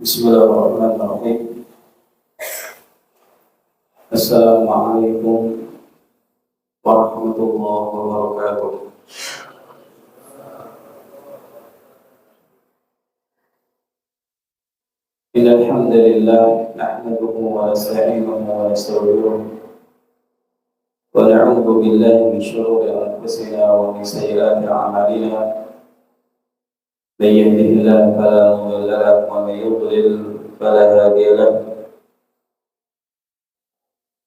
Bismillahirrahmanirrahim. Assalamualaikum warahmatullahi wabarakatuh. Innal hamdalillah nahmaduhu wa nasta'inuhu wa nastaghfiruh wa na'udzu billahi min shururi anfusina wa min sayyiati a'malina. Man yahdihillahu fala mudilla lahu wa man yudlil fala hadiya lahu.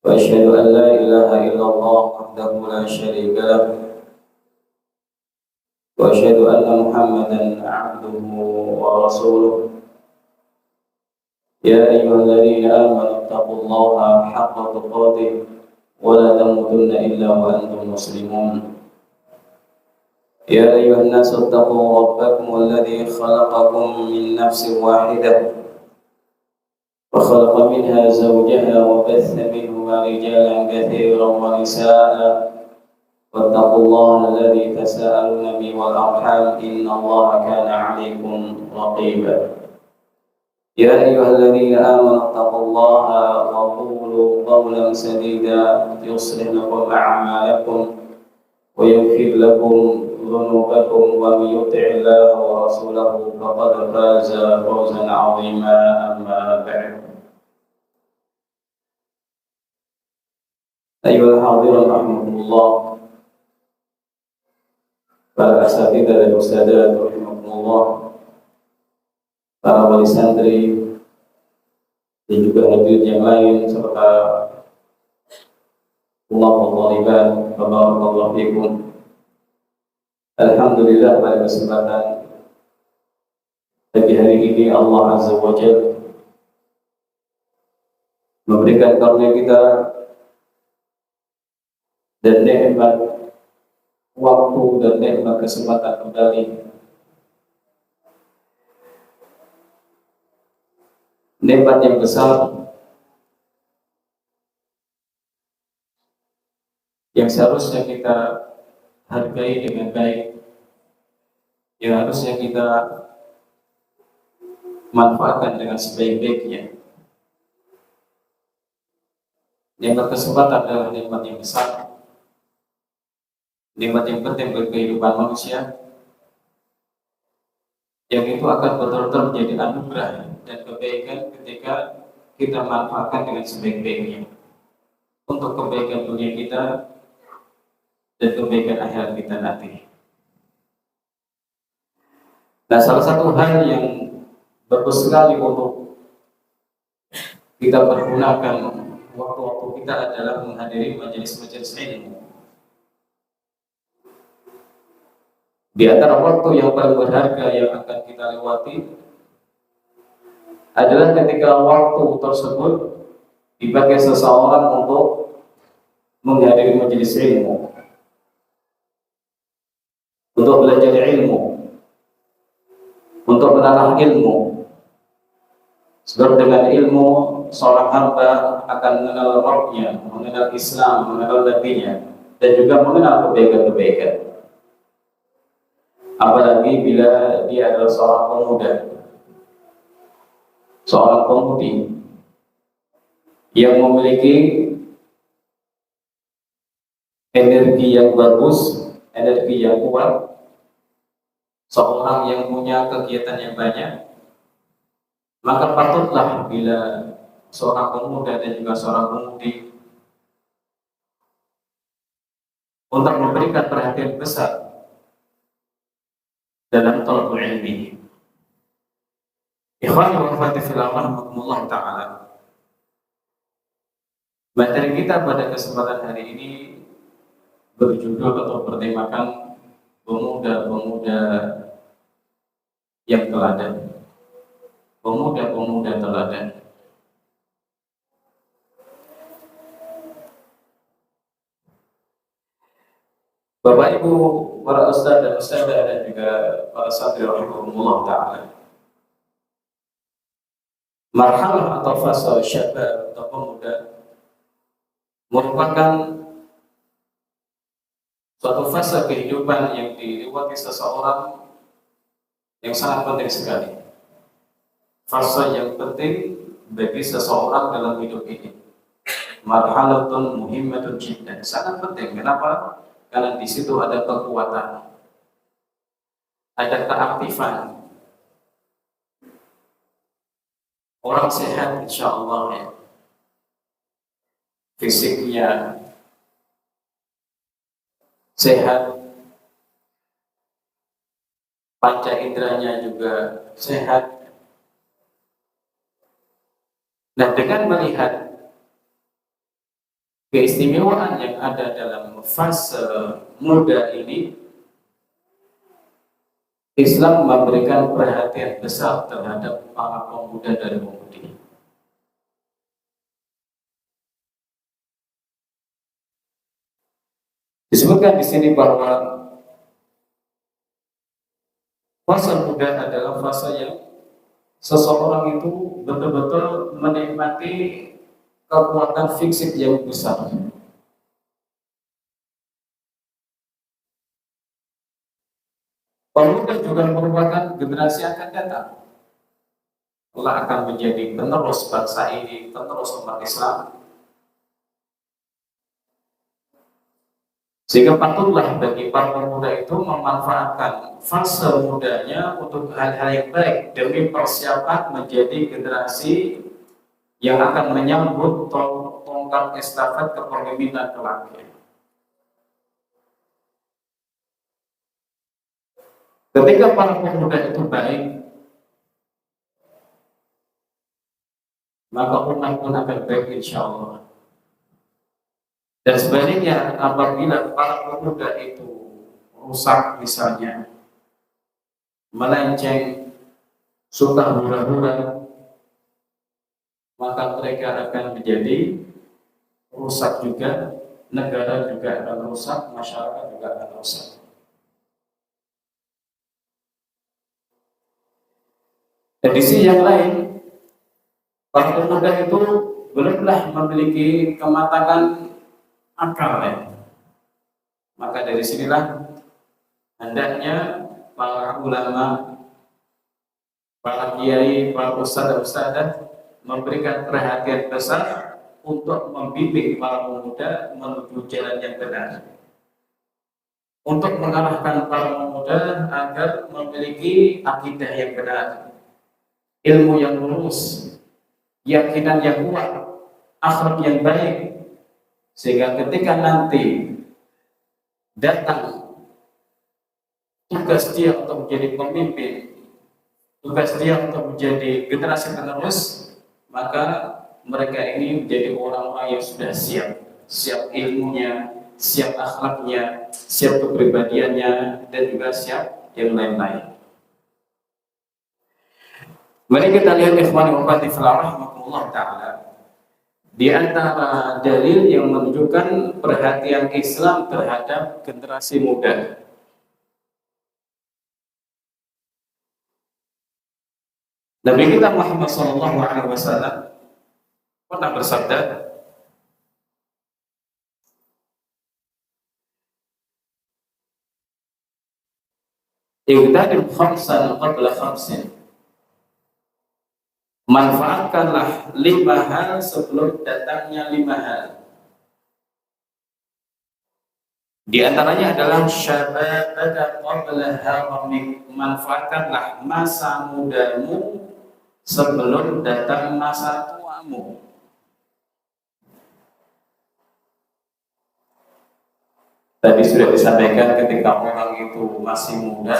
وأشهد أن لا إله إلا الله وحده لا شريك له وأشهد أن محمدا عبده ورسوله يا أيها الذين آمنوا اتقوا الله حق تقاته ولا تموتن إلا وأنتم مسلمون يا أيها الناس اتقوا ربكم الذي خلقكم من نفس واحدة وخلق منها زوجها وبث منهما رجالا كثيرا ونساء واتقوا الله الذي تساءلون به والأرحام إن الله كان عليكم رقيبا يا أيها الذين آمنوا اتقوا الله وقولوا قولا سديدا يصلح لكم أعمالكم ويغفر لكم ذنوبكم ومن يطع الله ورسوله فقد فاز فوزا عظيما أما بعد أيها الحاضرون رحمكم الله para asatidzah dan ustadzat rahimakumullah, para wali santri dan juga hadirin yang lain serta thalibat, barakallahu fikum. Alhamdulillah pada kesempatan pagi hari ini Allah Azza wa Jalla memberikan karunia kita dan nikmat waktu dan nikmat kesempatan kembali, nikmat yang besar yang seharusnya kita hargai dengan baik, yang harusnya kita manfaatkan dengan sebaik-baiknya. Nikmat kesempatan adalah nikmat yang besar, nikmat yang penting bagi kehidupan manusia, yang itu akan betul-betul menjadi anugerah dan kebaikan ketika kita manfaatkan dengan sebaik-baiknya untuk kebaikan dunia kita dan kebaikan akhirat kita nanti. Nah, salah satu hal yang bagus sekali untuk kita pergunakan waktu-waktu kita adalah menghadiri majelis-majelis ilmu. Di antara waktu yang paling berharga yang akan kita lewati adalah ketika waktu tersebut dipakai seseorang untuk menghadiri majelis ilmu, untuk belajar ilmu, untuk menanam ilmu. Sebab dengan ilmu seorang hamba akan mengenal Rabb-Nya, mengenal Islam, mengenal Nabi-Nya, dan juga mengenal kebaikan-kebaikan. Apalagi bila dia adalah seorang pemuda, seorang pemudi yang memiliki energi yang bagus, energi yang kuat, seorang yang punya kegiatan yang banyak, maka patutlah bila seorang pemuda dan juga seorang pemudi untuk memberikan perhatian besar dalam thalabul ilmi. Ikhwani wa akhwati fillah rahimakumullah ta'ala. Materi kita pada kesempatan hari ini berjudul atau bertemakan pemuda-pemuda yang teladan. Pemuda-pemuda teladan. Bapak Ibu, para ustaz dan ustazah dan juga para santri rahimahumullah ta'ala. Marhalah atau fasa syabab atau pemuda merupakan suatu fase kehidupan yang dilewati seseorang yang sangat penting sekali. fase yang penting bagi seseorang dalam hidup ini. Marhalatun muhimmatun jiddan, sangat penting. Kenapa? Karena di situ ada kekuatan, ada keaktifan. Orang sehat insya Allah ya, fisiknya sehat, panca inderanya juga sehat. Nah, dengan melihat keistimewaan yang ada dalam fase muda ini, Islam memberikan perhatian besar terhadap para pemuda dan pemudi. Disebutkan di sini bahwa fase muda adalah fase yang seseorang itu betul-betul menikmati kekuatan fisik yang besar. Pemuda juga merupakan generasi yang akan datang. Allah akan menjadi penerus bangsa ini, penerus umat Islam. Sehingga patutlah bagi para pemuda itu memanfaatkan fase mudanya untuk hal-hal yang baik demi persiapan menjadi generasi yang akan menyambut tongkat estafet kepemimpinan kelak. Ketika para pemuda itu baik, maka umat pun akan baik insya Allah. Dan sebaliknya, apabila para pemuda itu rusak misalnya, melenceng, suka hura-hura, maka mereka akan menjadi rusak juga, negara juga akan rusak, masyarakat juga akan rusak. Dan di sisi yang lain, para pemuda itu belumlah memiliki kematangan akal ya. Maka dari sinilah hendaknya para ulama, para kiai, para ustadz memberikan perhatian besar untuk membimbing para pemuda menuju jalan yang benar, untuk mengarahkan para pemuda agar memiliki akidah yang benar, ilmu yang lurus, keyakinan yang kuat, akhlak yang baik, sehingga ketika nanti datang tugas dia untuk menjadi pemimpin, tugas dia untuk menjadi generasi penerus, maka mereka ini menjadi orang-orang yang sudah siap ilmunya, siap akhlaknya, siap kepribadiannya, dan juga siap yang lain-lain. Mari kita lihat ikhwan wa akhwati fillah rahimakumullah taala. Di antara dalil yang menunjukkan perhatian Islam terhadap generasi muda. Nabi kita Muhammad SAW pernah bersabda, "Igtanim khamsan qabla khamsin." Manfaatkanlah 5 hal sebelum datangnya 5 hal. Di antaranya adalah syababaka qabla haramik. Manfaatkanlah masa mudamu sebelum datang masa tuamu. Tadi sudah disampaikan ketika orang itu masih muda,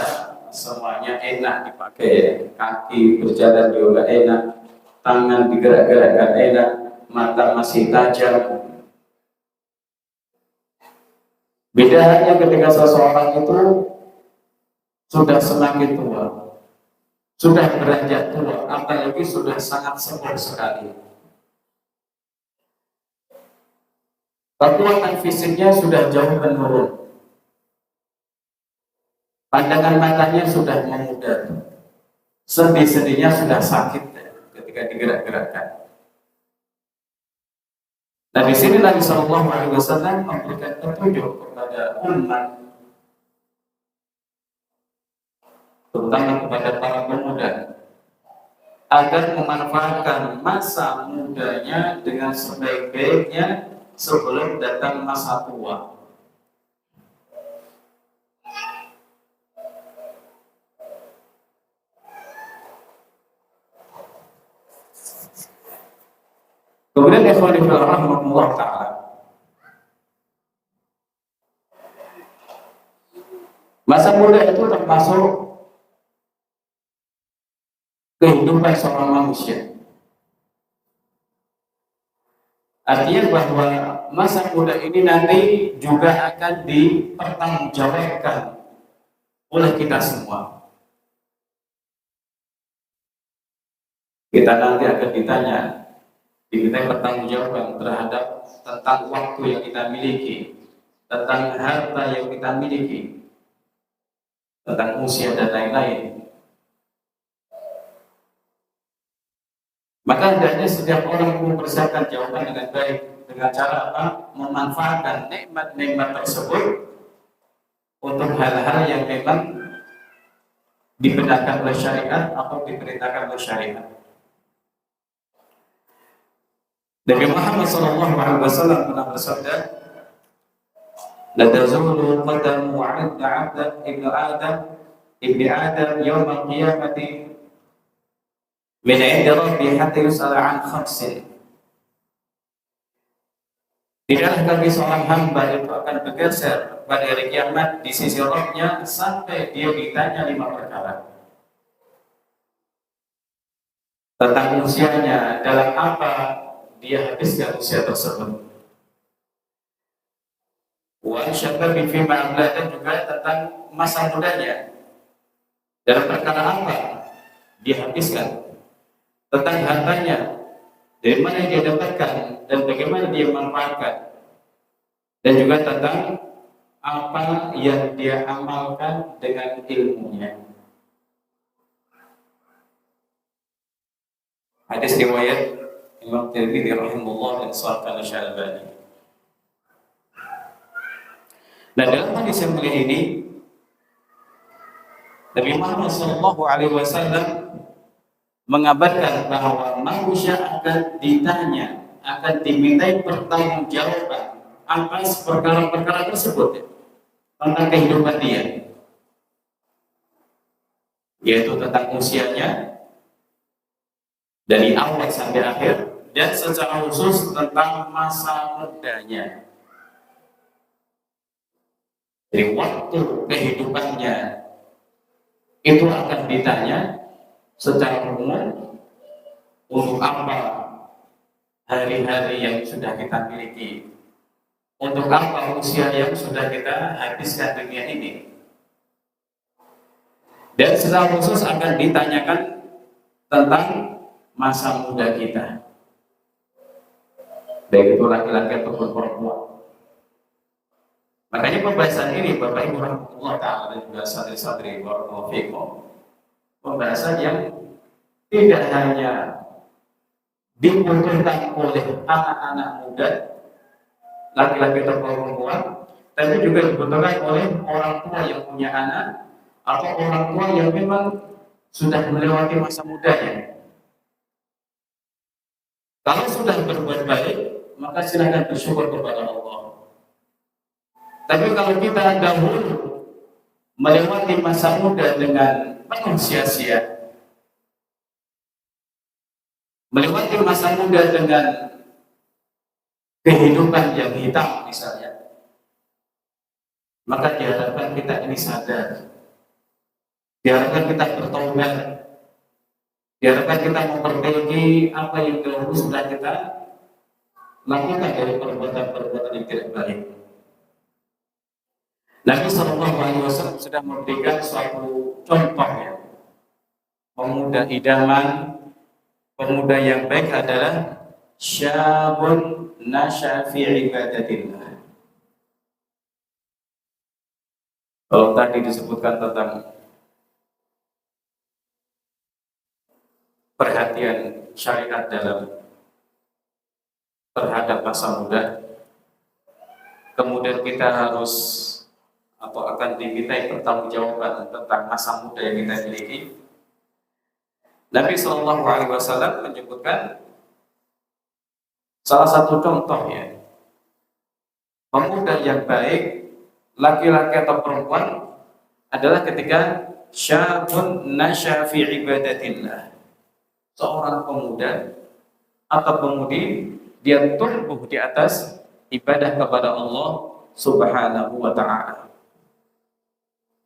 semuanya enak dipakai, kaki berjalan juga enak, tangan digerak-gerakkan enak, mata masih tajam. Beda halnya ketika seseorang itu sudah semakin tua, sudah beranjak tua, apalagi sudah sangat sepuh sekali. Kekuatan fisiknya sudah jauh menurun. Pandangan matanya sudah memudar, sendi-sendinya sudah sakit ketika digerak-gerakkan. Nah, di sini Nabi Shallallahu Alaihi Wasallam memberikan petunjuk kepada umat, terutama kepada para pemuda, agar memanfaatkan masa mudanya dengan sebaik-baiknya sebelum datang masa tua. Kemudian ikhwan fillah rahimahullah taala, masa muda itu termasuk kehidupan seorang manusia. Artinya bahwa masa muda ini nanti juga akan dipertanggungjawabkan oleh kita semua. Kita nanti akan ditanya, diminta pertanggungjawaban terhadap tentang waktu yang kita miliki, tentang harta yang kita miliki, tentang usia dan lain-lain. Maka hendaknya setiap orang mempersiapkan jawaban dengan baik, dengan cara apa? Memanfaatkan nikmat-nikmat tersebut untuk hal-hal yang memang dibenarkan oleh syariat atau diperintahkan oleh syariat. Nabi Muhammad SAW pernah bersabda, "La tazulu qadamu 'abda ibnu Adam yawm al-qiyamati min 'inda rabbi hatta yus'ala 'an khamsin." Tidaklah kaki seorang hamba itu akan bergeser pada hari kiamat di sisi Rabb-nya sampai dia ditanya 5 perkara. Tentang usianya, dalam apa dia habiskan usia tersebut. Wa syababi fi ma'amla, dan juga tentang masa mudanya. Dalam perkara apa dia habiskan. Tentang hartanya, dari mana dia dapatkan dan bagaimana dia manfaatkan. Dan juga tentang apa yang dia amalkan dengan ilmunya. Hadis riwayat Imam Tirmidzi rahimahullah dan Sahihah Al-Albani. Nah, dalam hadis yang mulia ini Nabi Muhammad SAW mengabarkan bahwa manusia akan ditanya, akan dimintai pertanggungjawaban atas perkara-perkara tersebut tentang kehidupan dia, yaitu tentang usianya dari awal sampai akhir, dan secara khusus tentang masa mudanya. Jadi waktu kehidupannya itu akan ditanya secara umum, untuk apa hari-hari yang sudah kita miliki, untuk apa usia yang sudah kita habiskan dunia ini, dan secara khusus akan ditanyakan tentang masa muda kita, baik itu laki-laki ataupun perempuan. Makanya pembahasan ini Bapak Ibu rahimahullah ta'ala dan juga sadri-sadri barakallahu fikum, pembahasan yang tidak hanya dibutuhkan oleh anak-anak muda, laki-laki atau perempuan, tapi juga dibutuhkan oleh orang tua yang punya anak atau orang tua yang memang sudah melewati masa mudanya. Kalau sudah berbuat baik, maka silakan bersyukur kepada Allah. Tapi kalau kita dahulu melewati masa muda dengan penuh sia-sia, melewati masa muda dengan kehidupan yang hitam misalnya, maka diharapkan kita ini sadar, diharapkan kita bertobat, diharapkan kita memperbaiki apa yang dahulu sudah kita lakukan dari perbuatan-perbuatan yang tidak baik. Nabi SAW sudah memberikan suatu contoh ya, pemuda idaman, pemuda yang baik adalah syabun nasya fi ibadatillah. Kalau tadi disebutkan tentang perhatian syariat dalam terhadap masa muda, kemudian kita harus atau akan dimintai pertanggungjawaban tentang masa muda yang kita miliki. Nabi Shallallahu Alaihi Wasallam menyebutkan salah satu contohnya pemuda yang baik, laki-laki atau perempuan, adalah ketika syabun nasya fi ibadatillah, seorang pemuda atau pemudi dia tumbuh di atas ibadah kepada Allah Subhanahu wa ta'ala.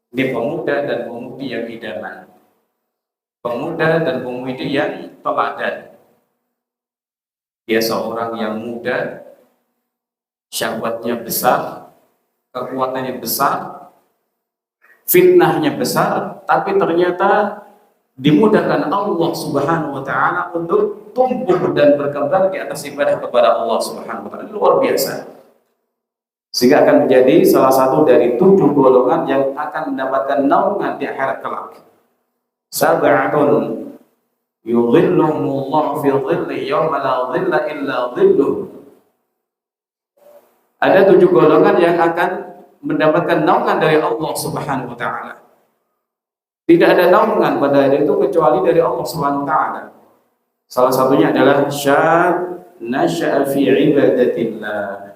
Ini pemuda dan pemudi yang idaman, pemuda dan pemudi yang teladan. Dia seorang yang muda, syahwatnya besar, kekuatannya besar, fitnahnya besar, tapi ternyata dimudahkan Allah Subhanahu wa ta'ala untuk tumbuh dan berkembang di atas ibadah kepada Allah Subhanahu wa ta'ala. Luar biasa. Sehingga akan menjadi salah satu dari 7 golongan yang akan mendapatkan naungan di akhirat kelak. Sab'atun yudhilluhumullahu fi dhilli yawma la dhilla illa dhilluh. Ada 7 golongan yang akan mendapatkan naungan dari Allah Subhanahu wa ta'ala. Tidak ada naungan pada hari itu kecuali dari Allah Subhanahu wa ta'ala. Salah satunya adalah syab nasya'a fi ibadatillah.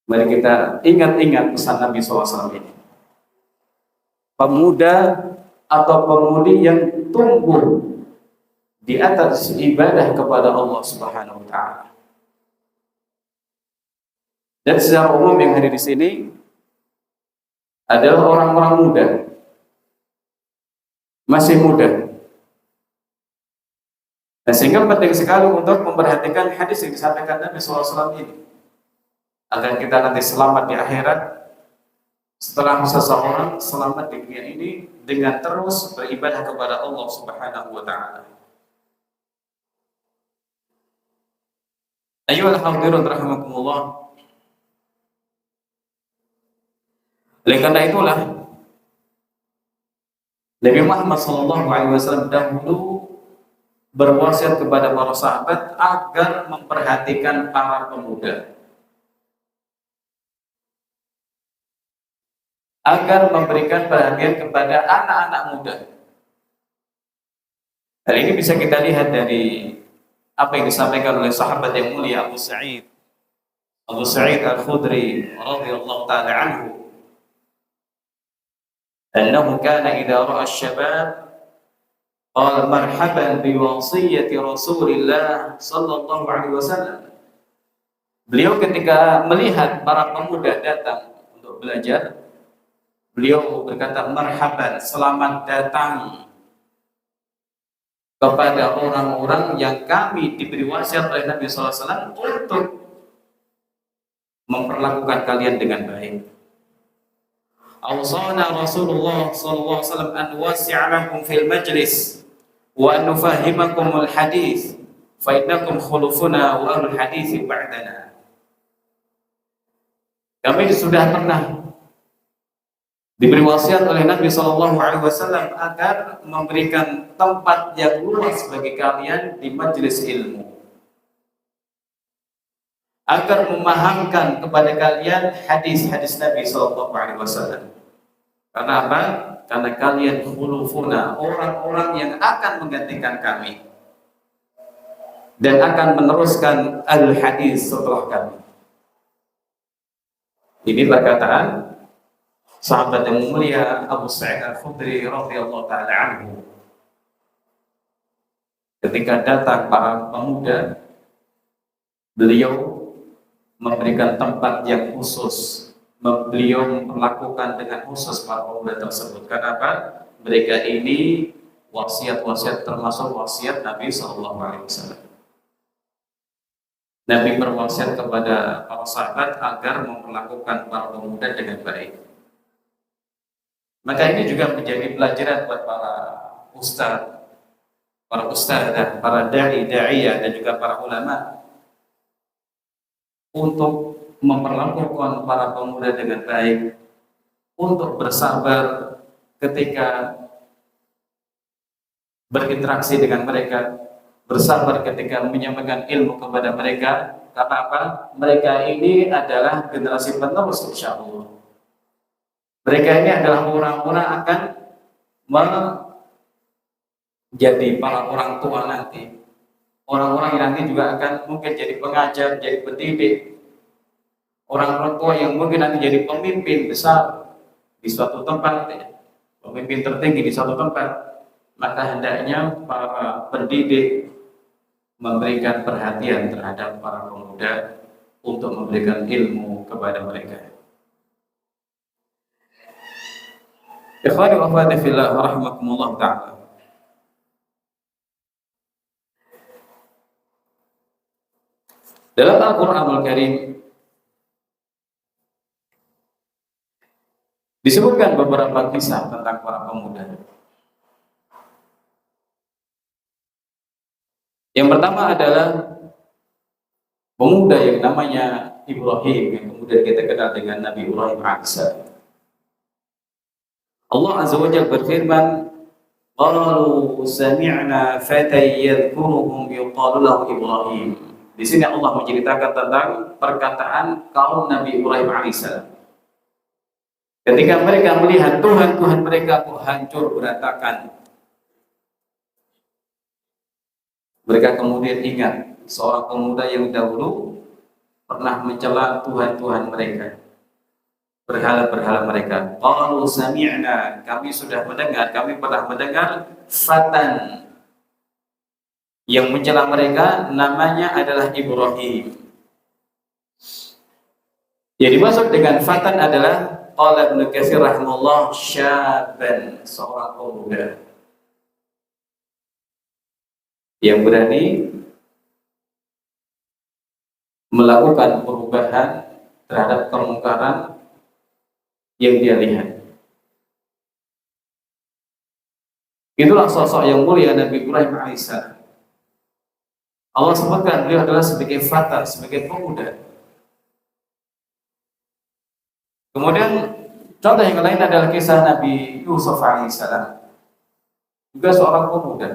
Mari kita ingat-ingat pesan Nabi SAW ini. Pemuda atau pemudi yang tumbuh di atas ibadah kepada Allah Subhanahu wa ta'ala. Dan secara umum yang hadir di sini adalah orang-orang muda, masih muda. Dan sehingga penting sekali untuk memperhatikan hadis yang disampaikan Nabi SAW ini, agar kita nanti selamat di akhirat setelah seseorang selamat di dunia ini dengan terus beribadah kepada Allah Subhanahu wa ta'ala. Ayyuhal hadirun rahimakumullah. Oleh karena itulah Nabi Muhammad SAW dahulu berwasiat kepada para sahabat agar memperhatikan para pemuda, agar memberikan perhatian kepada anak-anak muda. Hal ini bisa kita lihat dari apa yang disampaikan oleh sahabat yang mulia Abu Sa'id Al-Khudri radhiyallahu ta'ala anhu. أنه كان إذا رأى الشباب قال مرحبا بوصية رسول الله صلى الله عليه وسلم. Beliau ketika melihat para pemuda datang untuk belajar, beliau berkata, marhaban, selamat datang kepada orang-orang yang kami diberi wasiat oleh Nabi SAW untuk memperlakukan kalian dengan baik. Awsana Rasulullah sallallahu alaihi wasallam an wasi'a lakum fil majlis wa an nufahimakumul hadis fa innakum khulufuna wa ahlul hadis ba'dana. Kami sudah pernah diberi wasiat oleh Nabi sallallahu alaihi wasallam agar memberikan tempat yang luas bagi kalian di majelis ilmu, agar memahamkan kepada kalian hadis-hadis Nabi sallallahu alaihi wasallam. Karena apa? Karena kalian khulufuna, orang-orang yang akan menggantikan kami dan akan meneruskan al-hadis setelah kami. Ini perkataan sahabat yang mulia Abu Sa'id Al-Khudri radhiyallahu ta'ala anhu. Ketika datang para pemuda, beliau memberikan tempat yang khusus, beliau memperlakukan dengan khusus para pemuda tersebut. Kenapa? Mereka ini wasiat-wasiat termasuk wasiat Nabi SAW. Nabi berwasiat kepada para sahabat agar memperlakukan para pemuda dengan baik. Maka ini juga menjadi pelajaran buat para ustadz, para da'iyah dan juga para ulama untuk memperlakukan para pemuda dengan baik, untuk bersabar ketika berinteraksi dengan mereka, bersabar ketika menyampaikan ilmu kepada mereka. Karena apa? Mereka ini adalah generasi penerus insyaallah. Mereka ini adalah orang-orang akan jadi para orang tua nanti, orang-orang yang nanti juga akan mungkin jadi pengajar, jadi pendidik, orang-orang tua yang mungkin nanti jadi pemimpin besar di suatu tempat, ya, pemimpin tertinggi di suatu tempat, maka hendaknya para pendidik memberikan perhatian terhadap para pemuda untuk memberikan ilmu kepada mereka. Ikhwani wa akhwati fillah rahimakumullah ta'ala. Dalam Al-Qur'anul Karim disebutkan beberapa kisah tentang para pemuda. Yang pertama adalah pemuda yang namanya Ibrahim, yang kemudian kita kenal dengan Nabi Ibrahim alaihissalam. Allah Azza wa Jalla berfirman, "Qalu sami'na fatan yadhkuruhum yuqalu lahu Ibrahim." Di sini Allah menceritakan tentang perkataan kaum Nabi Ibrahim alaihissalam. Ketika mereka melihat Tuhan mereka kok hancur berantakan, mereka kemudian ingat seorang pemuda yang dahulu pernah mencela Tuhan mereka, berhala-berhala mereka. Qalu sami'na, kami sudah mendengar, kami pernah mendengar fatan yang mencela mereka, namanya adalah Ibrahim. Yang dimaksud dengan fatan adalah qala Ibnu Katsir rahimahullah syaban, seorang pemuda yang berani melakukan perubahan terhadap kemungkaran yang dia lihat. Itulah sosok yang mulia Nabi Ibrahim alaihissalam. Allah sebutkan beliau adalah sebagai fata, sebagai pemuda. Kemudian contoh yang lain adalah kisah Nabi Yusuf alaihissalam, juga seorang pemuda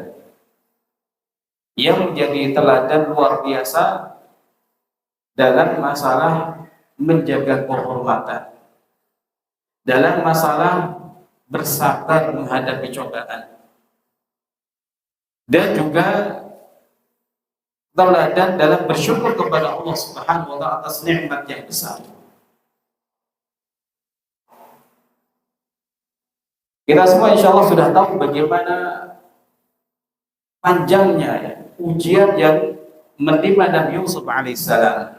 yang menjadi teladan luar biasa dalam masalah menjaga kehormatan, dalam masalah bersabar menghadapi cobaan, dan juga teladan dalam bersyukur kepada Allah Subhanahu wa taala atas nikmat yang besar. Kita semua insya Allah sudah tahu bagaimana panjangnya ya, ujian yang menimpa Nabi Yusuf alaihissalam.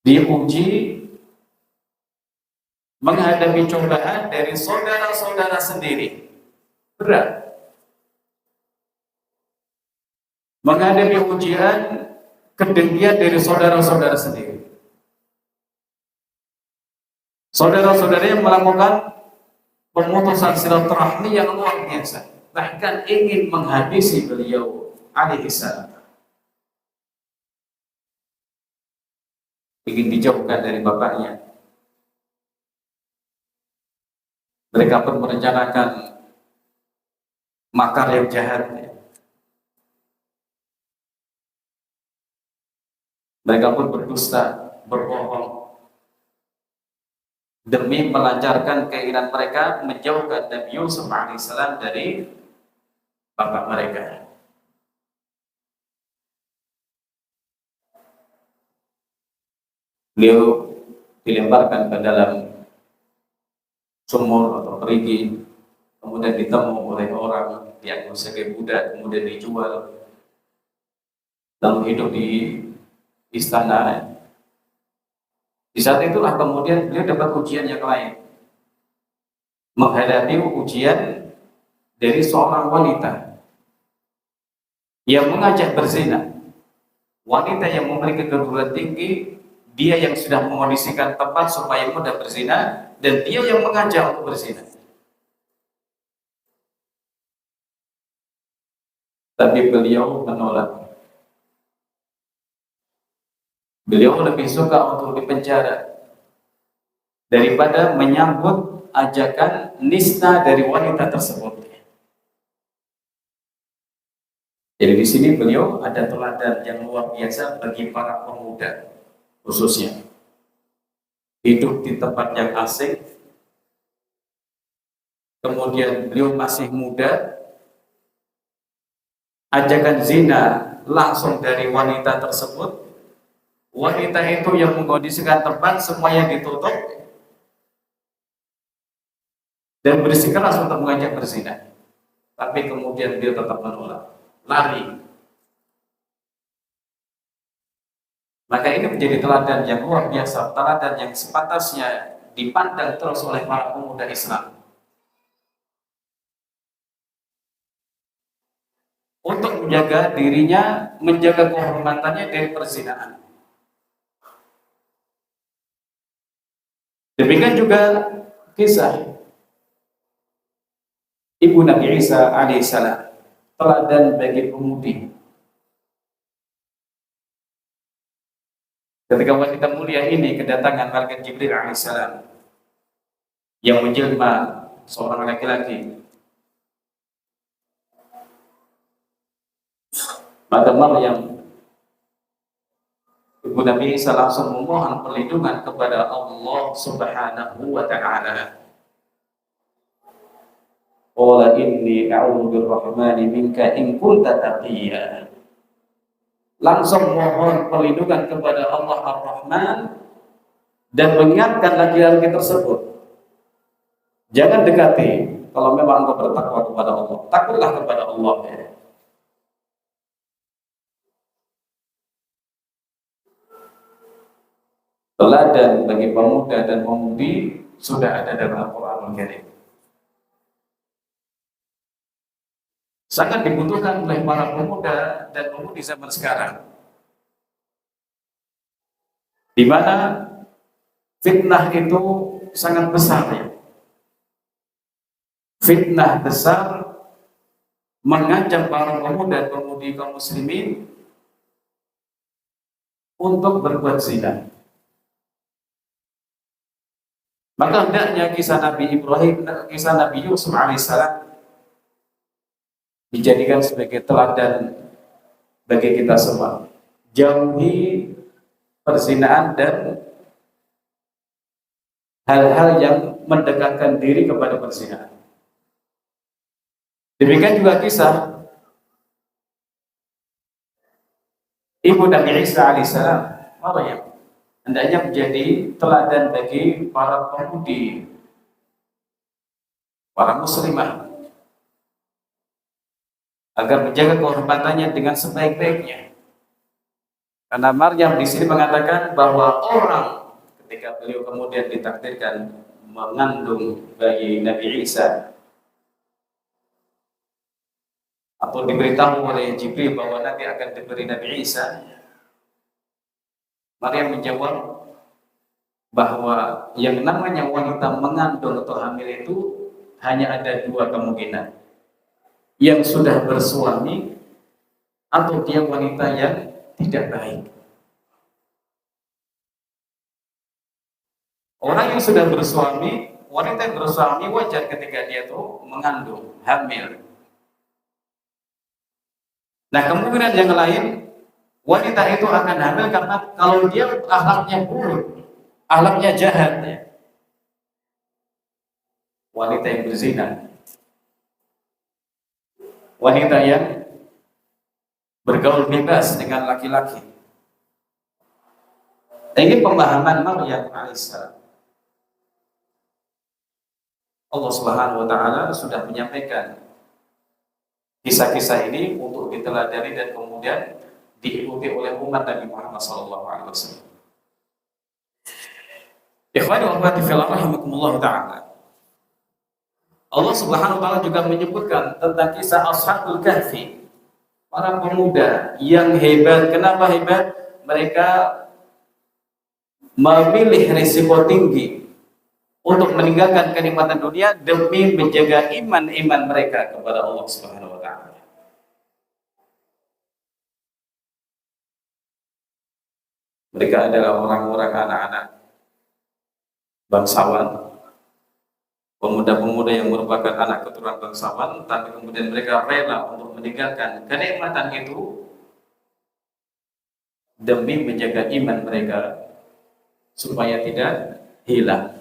Diuji menghadapi cobaan dari saudara-saudara sendiri, berat. Menghadapi ujian kedengkian dari saudara-saudara sendiri, saudara-saudara yang melakukan pemutusan silaturahmi yang luar biasa, bahkan ingin menghabisi beliau alaihissalam, ingin dijauhkan dari bapaknya. Mereka pun merencanakan makar yang jahat. Mereka pun berdusta, berbohong demi melancarkan keinginan mereka menjauhkan Nabi Yusuf alaihissalam dari bapak mereka. Beliau dilemparkan ke dalam sumur atau perigi, kemudian ditemu oleh orang yang sebagai budak, kemudian dijual, lalu hidup di istana. Di saat itulah kemudian beliau dapat ujian yang lain, menghadapi ujian dari seorang wanita yang mengajak berzina, wanita yang memiliki kedudukan tinggi, dia yang sudah memondisikan tempat supaya mudah berzina, dan dia yang mengajak untuk berzina. Tapi beliau menolak. Beliau lebih suka untuk dipenjara daripada menyambut ajakan nista dari wanita tersebut. Jadi di sini beliau ada teladan yang luar biasa bagi para pemuda, khususnya hidup di tempat yang asing. Kemudian beliau masih muda, ajakan zina langsung dari wanita tersebut. Wanita itu yang mengkondisikan tempat semuanya ditutup dan bersikeras untuk mengajak berzina, tapi kemudian dia tetap menolak, lari. Maka ini menjadi teladan yang luar biasa, teladan yang sepantasnya dipandang terus oleh para pemuda Islam untuk menjaga dirinya, menjaga kehormatannya dari perzinahan. Demikian juga kisah Ibu Nabi Isa alaihissalam, teladan bagi pemudi. Ketika wanita mulia ini kedatangan malaikat Jibril alaihissalam yang menjelma seorang laki-laki, maka Maryam Ibu Nabi Isa langsung memohon perlindungan kepada Allah Subhanahu wa Ta'ala. Qala inni a'udzu birrahmani minka in kunta taqiyya. Langsung mohon perlindungan kepada Allah Ar-Rahman dan mengingatkan laki-laki tersebut, jangan dekati kalau memang engkau bertakwa kepada Allah. Takutlah kepada Allah. Teladan bagi pemuda dan pemudi sudah ada dalam Al-Qur'anul Karim. Sangat dibutuhkan oleh para pemuda dan pemudi zaman sekarang, di mana fitnah itu sangat besar ya. Fitnah besar mengancam para pemuda dan pemudi kaum muslimin untuk berbuat zina. Maka hendaknya kisah Nabi Ibrahim, kisah Nabi Yusuf alaihissalam dijadikan sebagai teladan bagi kita semua. Jauhi perzinahan dan hal-hal yang mendekatkan diri kepada perzinahan. Demikian juga kisah Ibu Nabi Isa alaihissalam, Maryam, hendaknya menjadi teladan bagi para pemudi, para muslimah, agar menjaga kehormatannya dengan sebaik-baiknya. Karena Maryam di sini mengatakan bahwa orang ketika beliau kemudian ditakdirkan mengandung bayi Nabi Isa atau diberitahu oleh Jibril bahwa nanti akan diberi Nabi Isa, Maryam menjawab bahwa yang namanya wanita mengandung atau hamil itu hanya ada dua kemungkinan, yang sudah bersuami atau dia wanita yang tidak baik. Orang yang sudah bersuami, wanita yang bersuami wajar ketika dia itu mengandung, hamil. Nah, kemungkinan yang lain, wanita itu akan hamil karena kalau dia akhlaknya buruk, akhlaknya jahat ya. Wanita yang berzina, wanita yang bergaul bebas dengan laki-laki. Ini pemahaman Maryam alaihissalam. Allah Subhanahu wa Ta'ala sudah menyampaikan kisah-kisah ini untuk diteladani dan kemudian diikuti oleh umat Nabi Muhammad SAW. Ikhwani wa akhwati fillah rahimakumullah ta'ala. Allah Subhanahu wa Ta'ala juga menyebutkan tentang kisah Ashabul Kahfi, para pemuda yang hebat. Kenapa hebat? Mereka memilih risiko tinggi untuk meninggalkan kenikmatan dunia demi menjaga iman mereka kepada Allah Subhanahu wa Ta'ala. Mereka adalah orang-orang anak-anak bangsawan, pemuda-pemuda yang merupakan anak keturunan bangsawan, tapi kemudian mereka rela untuk meninggalkan kenikmatan itu demi menjaga iman mereka supaya tidak hilang.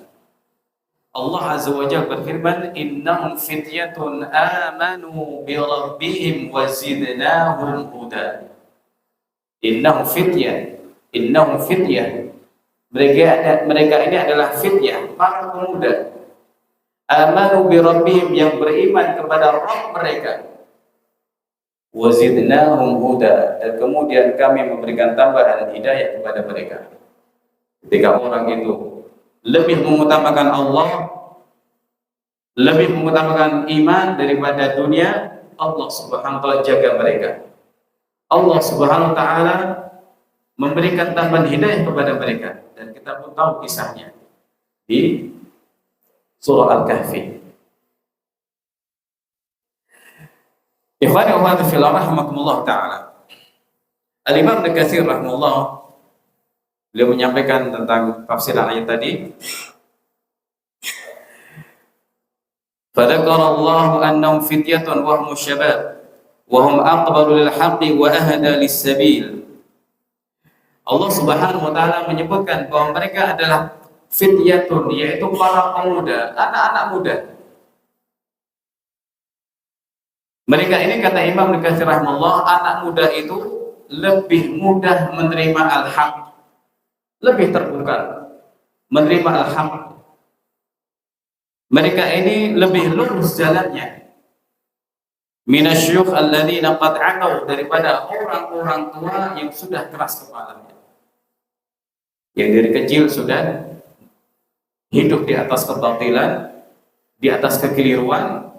Allah Azza wa Jalla berfirman, innahum fityatun amanu bi rabbihim wa zidnahum huda. Innahum fityah, innahum fityah. Mereka ini adalah fityah, para pemuda. Amanu bi rabbihim, yang beriman kepada Rabb mereka. Wa zidnahum huda, dan kemudian kami memberikan tambahan hidayah kepada mereka. Ketika orang itu lebih mengutamakan Allah, lebih mengutamakan iman daripada dunia, Allah Subhanahu wa taala jaga mereka. Allah Subhanahu wa taala memberikan tambahan hidayah kepada mereka, dan kita pun tahu kisahnya di surah Al-Kahfi. Ikhwani wa akhwati fillah rahimakumullah taala. Al-Imam Ibnu Katsir rahimahullah, beliau menyampaikan tentang tafsiran ayat tadi. Fadzakara Allah annahum fityatun wa hum syabab wa hum aqbalu lil haqqi wa ahda lis sabil. Allah Subhanahu wa taala menyebutkan bahwa mereka adalah fityatun, yaitu para pemuda, anak-anak muda. Mereka ini, kata Imam Ibnu Katsir rahimahullah, anak muda itu lebih mudah menerima al-haq, lebih terbuka menerima al-haq. Mereka ini lebih lurus jalannya minasyuyukh alladzina qad aqaw, daripada orang-orang tua yang sudah keras kepalanya, yang dari kecil sudah hidup di atas kebatilan, di atas kekeliruan,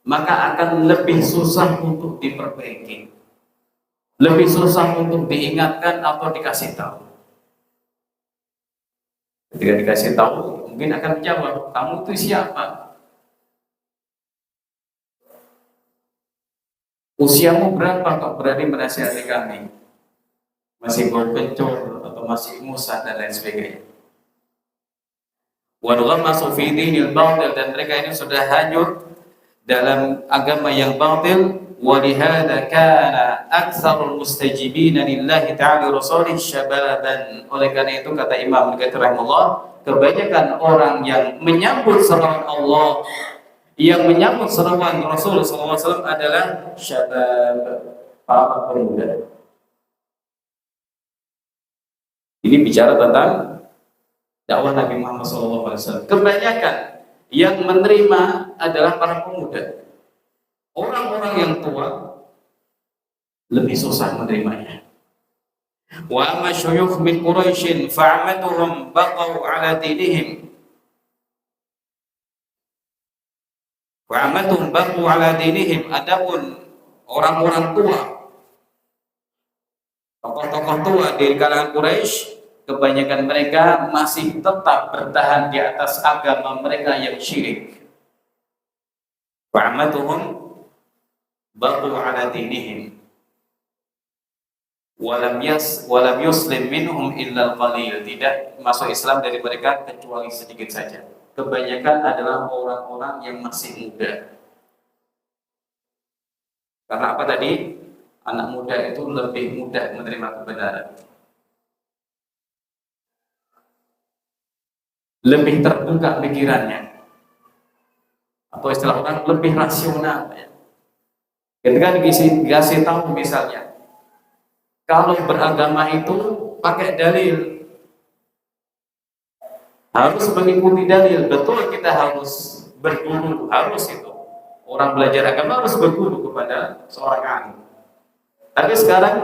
maka akan lebih susah untuk diperbaiki, lebih susah untuk diingatkan atau dikasih tahu. Ketika dikasih tahu, mungkin akan menjawab, kamu itu siapa? Usiamu berapa kok berani menasihati kami? Masih bau kencur atau masih musa dan lain sebagainya. Wa masuk fi dinil batil, dan mereka ini sudah hanyut dalam agama yang batil. Wa lihada kana aktsarul mustajibina lillahi ta'ala rasulih syababan. Oleh karena itu, kata Imam Ibnu Katsir rahimahullah, kebanyakan orang yang menyambut seruan Allah, yang menyambut seruan Rasul sallallahu alaihi wasallam adalah syabab, para pemuda. Ini bicara tentang dakwah Nabi Muhammad sallallahu alaihi wasallam. Kebanyakan yang menerima adalah para pemuda. Orang-orang yang tua lebih susah menerimanya. Wa amma syuyukh min Quraisy fa'amatuhum baqaw ala dinihim. Fa'amatuhum baqaw ala dinihim. Adapun orang-orang tua, tokoh-tokoh tua di kalangan Quraisy, kebanyakan mereka masih tetap bertahan di atas agama mereka yang syirik. Fa'amatuhum baqaw ala dinihim. Walam yuslim minhum illa qalil. Tidak masuk Islam dari mereka kecuali sedikit saja. Kebanyakan adalah orang-orang yang masih muda. Karena apa tadi? Anak muda itu lebih mudah menerima kebenaran, lebih terbuka pikirannya, atau istilah orang lebih rasional. Ketika dikasih tahu misalnya, kalau beragama itu pakai dalil, harus mengikuti dalil. Betul, kita harus berguru, harus itu. Orang belajar agama harus berguru kepada seorang alim. Tapi sekarang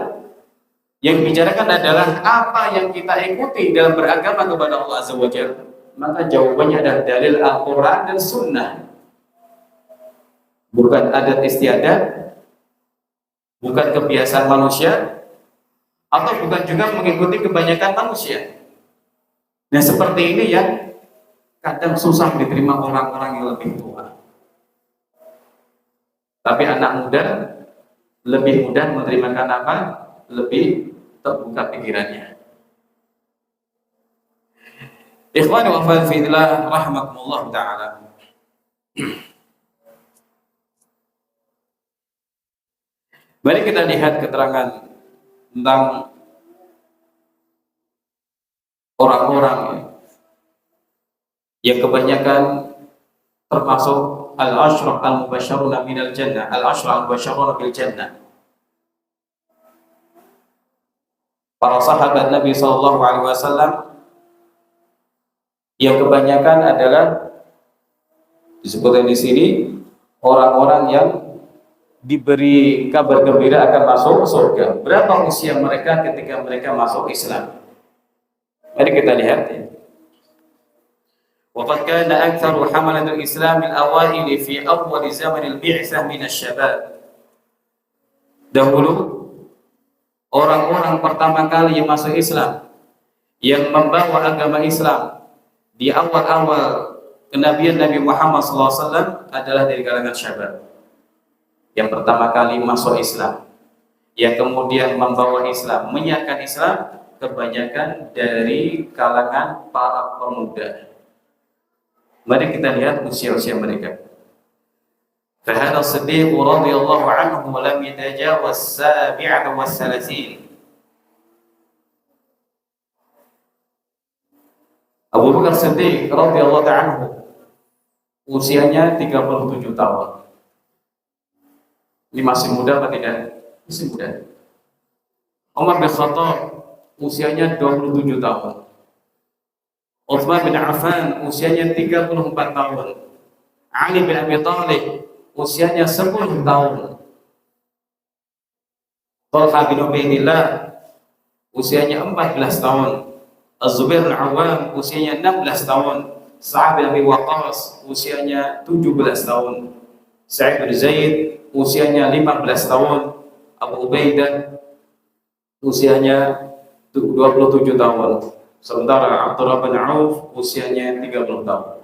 yang dibicarakan adalah apa yang kita ikuti dalam beragama kepada Allah Azza wa Jalla. Maka jawabannya adalah dalil Al-Quran dan Sunnah, bukan adat istiadat, bukan kebiasaan manusia, atau bukan juga mengikuti kebanyakan manusia. Nah, seperti ini yang kadang susah diterima orang-orang yang lebih tua. Tapi anak muda lebih mudah menerima, apa? Lebih terbuka pikirannya. Ikhwani wa akhwati fillah rahimakumullah taala. Mari kita lihat keterangan tentang orang-orang yang kebanyakan termasuk al-ashraf al-mubasysyaruna minal jannah, al-ashraf al-mubasysyaruna bil jannah. Para sahabat Nabi sallallahu alaihi wasallam yang kebanyakan adalah disebutkan di sini orang-orang yang diberi kabar gembira akan masuk surga. Berapa usia mereka ketika mereka masuk Islam? Mari kita lihat ya. وقد كان أكثر حملة الإسلام الأوائل في أول زمن البعثة من الشباب. Dahulu orang-orang pertama kali yang masuk Islam, yang membawa agama Islam di awal-awal kenabian Nabi Muhammad SAW adalah dari kalangan syabab. Yang pertama kali masuk Islam, yang kemudian membawa Islam, menyiarkan Islam, kebanyakan dari kalangan para pemuda. Mari kita lihat usia-usia mereka. فهذا الصديق رضي الله عنه لم يتجاوز 37. Abu Bakar Siddiq radhiyallahu anhu usianya 37 tahun. Ini masih muda apa tidak? Masih muda. Umar bin Khattab usianya 27 tahun. Utsman bin Affan usianya 34 tahun. Ali bin Abi Thalib usianya 10 tahun. Thalha bin Ubaidillah usianya 14 tahun. Az-Zubair bin Awam usianya 16 tahun. Sa'ad bin Abi Waqqas usianya 17 tahun. Sa'id bin Zaid usianya 15 tahun. Abu Ubaidah usianya 27 tahun. Sementara Abdullah bin Auf usianya 30 tahun.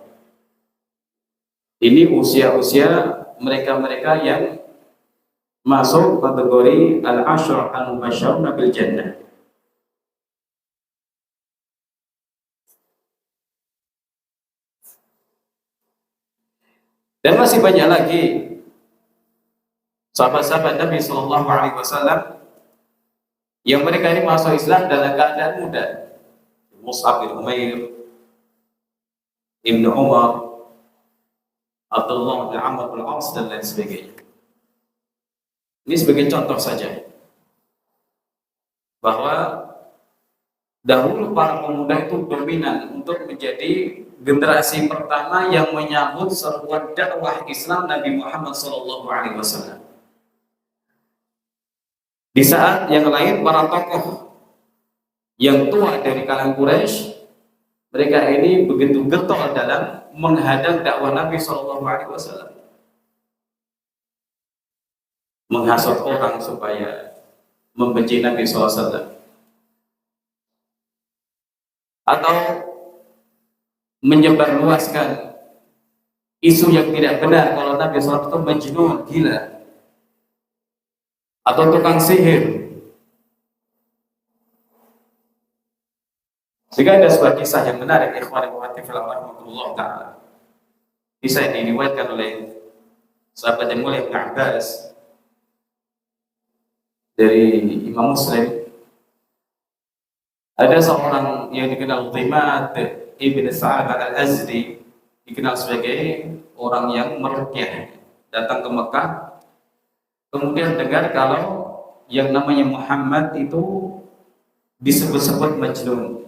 Ini usia-usia mereka-mereka yang masuk kategori al-ashr al-mubasysyaruna bil jannah. Dan masih banyak lagi sahabat-sahabat Nabi sallallahu alaihi wasallam yang mereka ini masuk Islam dalam keadaan muda. Mus'ab bin Umair, Ibnu Umar, Abdullah bin Amr bin As dan lain sebagainya. Ini sebagai contoh saja bahwa dahulu para pemuda itu dominan untuk menjadi generasi pertama yang menyambut seruan dakwah Islam Nabi Muhammad SAW. Di saat yang lain para tokoh yang tua dari kalangan Quraisy, mereka ini begitu getol dalam menghadang dakwah Nabi SAW, menghasut orang supaya membenci Nabi SAW, atau menyebarluaskan isu yang tidak benar kalau Nabi SAW itu majnun, gila, atau tukang sihir. Sehingga ada sebuah kisah yang menarik, ikhwan wa akhwati fillah rahmatullah taala. Kisah ini diriwayatkan oleh sahabat yang mulia Ibnu Abbas dari Imam Muslim. Ada seorang yang dikenal Dhimad ibn Sa'ad al-Azdi, dikenal sebagai orang yang meruqyah, datang ke Mekah, kemudian dengar kalau yang namanya Muhammad itu disebut-sebut majnun.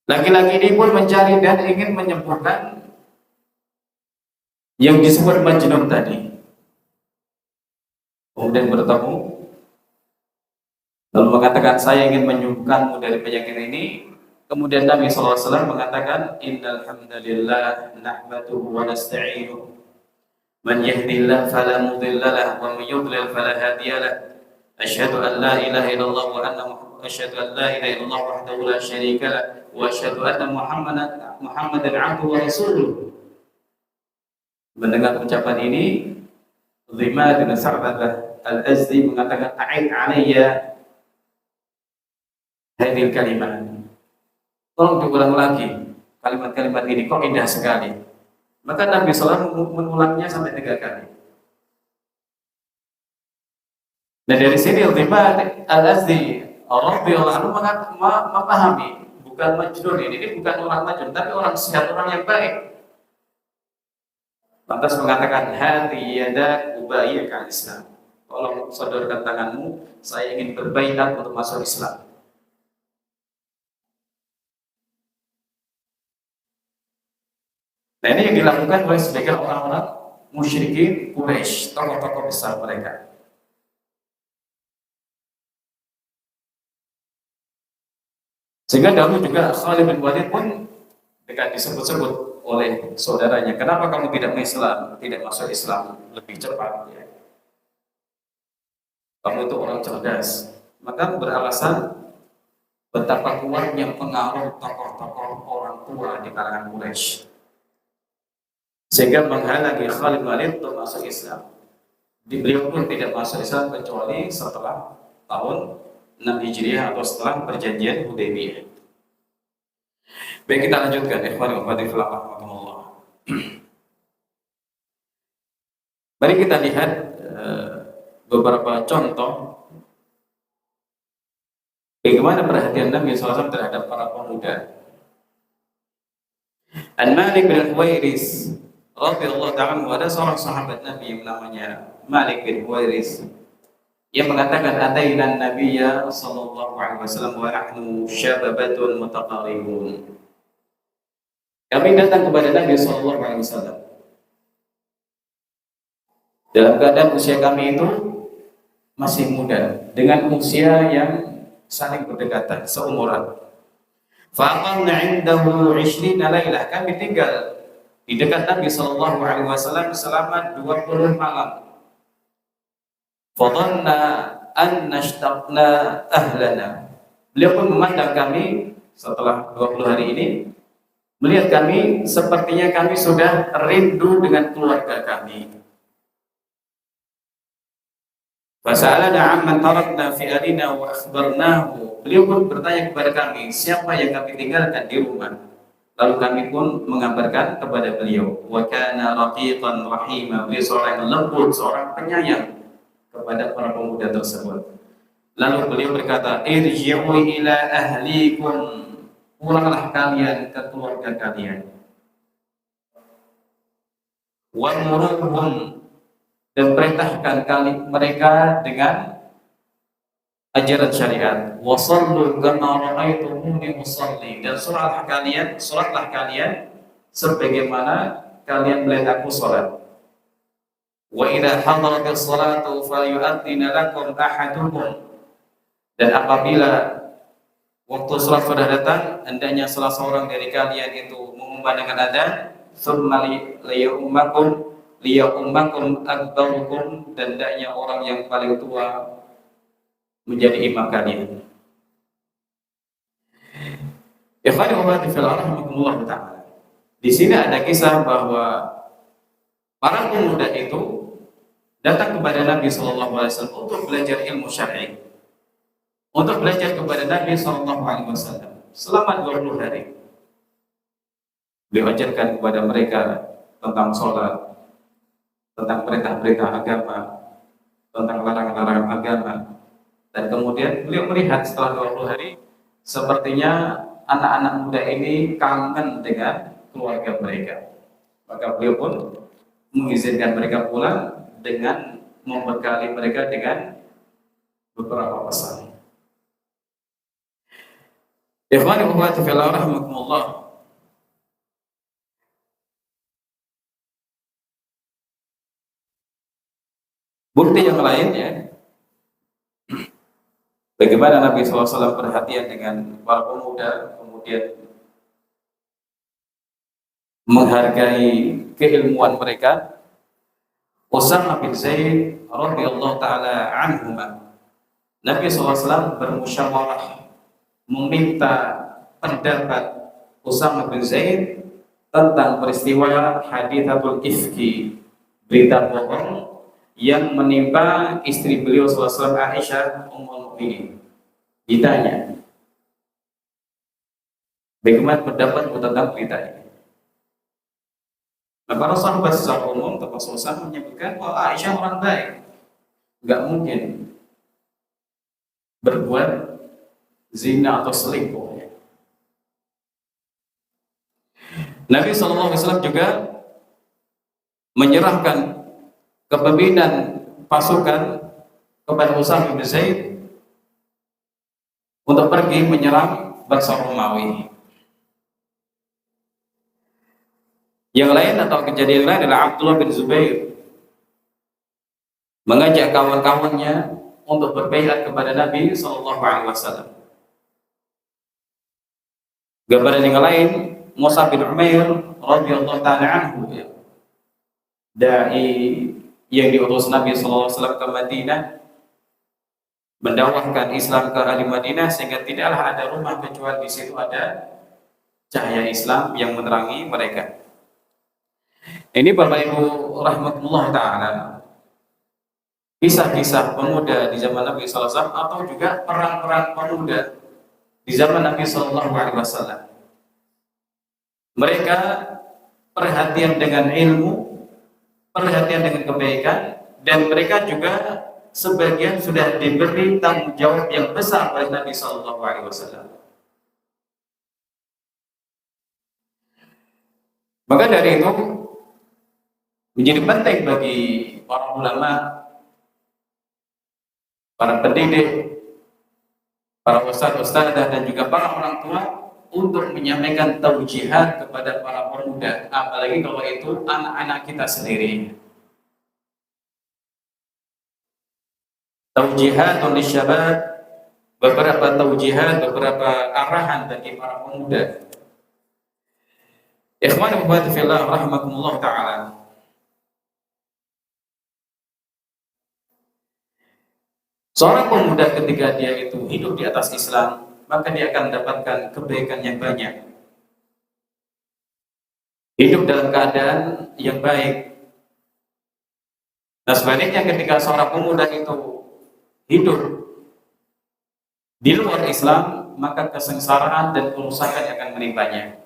Laki-laki ini pun mencari dan ingin menyembuhkan yang disebut majnun tadi. Kemudian bertemu, lalu mengatakan, saya ingin menyembuhkanmu dari penyakit ini. Kemudian Nabi SAW mengatakan, innal hamdalillah nahmaduhu wa nasta'inuhu man yahdihillahu fala mudilla lahu wa man yudlil fala hadiya lahu. Asyhadu an la ilaha illallah wa anna asyhadu an la ilaha illallah wahdahu la syarika lahu wa asyhadu anna Muhammadan abduhu wa rasuluh. Mendengar ucapan ini, Dhimad bin Sa'ad al-Azdi mengatakan, a'id alayya hadhil kalimat. Tolong diulang lagi kalimat-kalimat ini, kok indah sekali. Maka Nabi SAW mengulangnya sampai 3 kali. Nah dari sini Dhimad al-Azdi radhiyallahu anhu memahami bukan majnun ini bukan orang majnun, tapi orang sehat, orang yang baik. Lantas mengatakan, hati yada ubayyaka Islam. Tolong sodorkan tanganmu, saya ingin berbaiat untuk masuk Islam. Nah, ini yang dilakukan oleh sebagian orang-orang musyrikin Quraisy, tokoh-tokoh besar mereka. Sehingga dahulu juga Khalid bin Walid pun dekat disebut-sebut oleh saudaranya, kenapa kamu tidak Islam, tidak masuk Islam lebih cepat? Ya. Kamu itu orang cerdas. Maka beralasan betapa kuatnya pengaruh tokoh-tokoh orang tua di kalangan Quraisy, sehingga menghalangi Khalid bin Walid untuk masuk Islam. Beliau pun tidak masuk Islam kecuali setelah tahun 6 Hijriah atau setelah perjanjian Hudaybiyah. Baik, kita lanjutkan. Ikhwan wa rahmatullah. Mari kita lihat beberapa contoh bagaimana perhatian Nabi SAW terhadap para pemuda. An-Malik bin Huwairis radhiyallahu ta'ala, ada seorang sahabat Nabi yang namanya Malik bin Huwairis yang mengatakan, atainan Nabiyya sallallahu alaihi wasallam wa nahnu syababatun mutaqarribun. Kami datang kepada Nabi sallallahu alaihi wasallam dalam keadaan usia kami itu masih muda, dengan usia yang saling berdekatan, seumuran. Faqamna 'indahu 20 lailah, kami tinggal di dekat Nabi sallallahu alaihi wasallam selama 20 malam. Fadhanna an nashtaqna ahlana. Beliau pun memandang kami setelah 20 hari ini, melihat kami sepertinya kami sudah rindu dengan keluarga kami. Fasa'alana amman tarakna fi alina wa akhbarnahu. Beliau pun bertanya kepada kami, siapa yang kami tinggalkan di rumah? Lalu kami pun mengabarkan kepada beliau, wa kana raqiqan rahima, beliau seorang yang lembut, seorang penyayang kepada para pemuda tersebut. Lalu beliau berkata, irji'u ila ahlikum, pulanglah kalian ke keluarga kalian. Wa muruhum, dan perintahkan mereka dengan ajaran syariat. Wa sallu kama ra'aitumuni usalli, dan salatlah kalian sebagaimana kalian melihat aku salat. Wa idza hadaratis salatu falyu'adhdhin lakum ahadukum, dan apabila waktu salat sudah datang, hendaknya salah seorang dari kalian itu mengumandangkan adzan, tsumma liyummakum akbarukum, dan hendaknya orang yang paling tua menjadi imam kalian. Ikhwani wa akhwati fillah rahimakumullah ta'ala. Di sini ada kisah bahwa para pemuda itu datang kepada Nabi SAW untuk belajar ilmu syar'i, untuk belajar kepada Nabi SAW selama 20 hari. Beliau ajarkan kepada mereka tentang sholat, tentang perintah-perintah agama, tentang larangan-larangan agama. Dan kemudian beliau melihat setelah 20 hari, sepertinya anak-anak muda ini kangen dengan keluarga mereka. Maka beliau pun mengizinkan mereka pulang dengan membekali mereka dengan beberapa pesan. Ikhwani wa akhwati fillah rahimakumullah. Bukti yang lainnya, bagaimana Nabi SAW perhatian dengan para pemuda, kemudian menghargai keilmuan mereka. Usamah bin Zaid radhiyallahu ta'ala anhuma, Nabi SAW bermusyawarah meminta pendapat Usamah bin Zaid tentang peristiwa hadithatul ifki, berita bohong yang menimpa istri beliau SAW Aisyah Ummul Mukminin. Ditanya, bagaimana pendapatmu tentang berita ini? Nah, para sahabat secara umum termasuk Usamah menyebutkan bahwa Aisyah orang baik, nggak mungkin berbuat zina atau selingkuh. Nabi SAW juga menyerahkan kepemimpinan pasukan kepada Usamah bin Zaid untuk pergi menyerang bangsa Romawi. Yang lain atau kejadian lain adalah Abdullah bin Zubair mengajak kawan-kawannya untuk berbaiat kepada Nabi SAW. Gambaran yang lain, Mus'ab bin Umair radhiyallahu ta'ala anhu, ya, dai yang diutus Nabi SAW ke Madinah, mendakwahkan Islam ke ahli Madinah sehingga tidaklah ada rumah kecuali di situ ada cahaya Islam yang menerangi mereka. Ini Bapak Ibu rahmatullah ta'ala, kisah-kisah pemuda di zaman Nabi SAW atau juga perang-perang pemuda di zaman Nabi SAW. Mereka perhatian dengan ilmu, perhatian dengan kebaikan, dan mereka juga sebagian sudah diberi tanggung jawab yang besar oleh Nabi SAW. Maka dari itu menjadi penting bagi para ulama, para pendidik, para ustadz-ustadzah dan juga para orang tua untuk menyampaikan taujihat kepada para pemuda, apalagi kalau itu anak-anak kita sendiri. Taujihat oleh syabab, beberapa taujihat, beberapa arahan bagi para pemuda. Ikhwan wa akhwat fillah rahimakumullah ta'ala. Seorang pemuda ketika dia itu hidup di atas Islam, maka dia akan mendapatkan kebaikan yang banyak. Hidup dalam keadaan yang baik. Nah, sebaliknya ketika seorang pemuda itu hidup di luar Islam, maka kesengsaraan dan kerusakan akan menimpanya.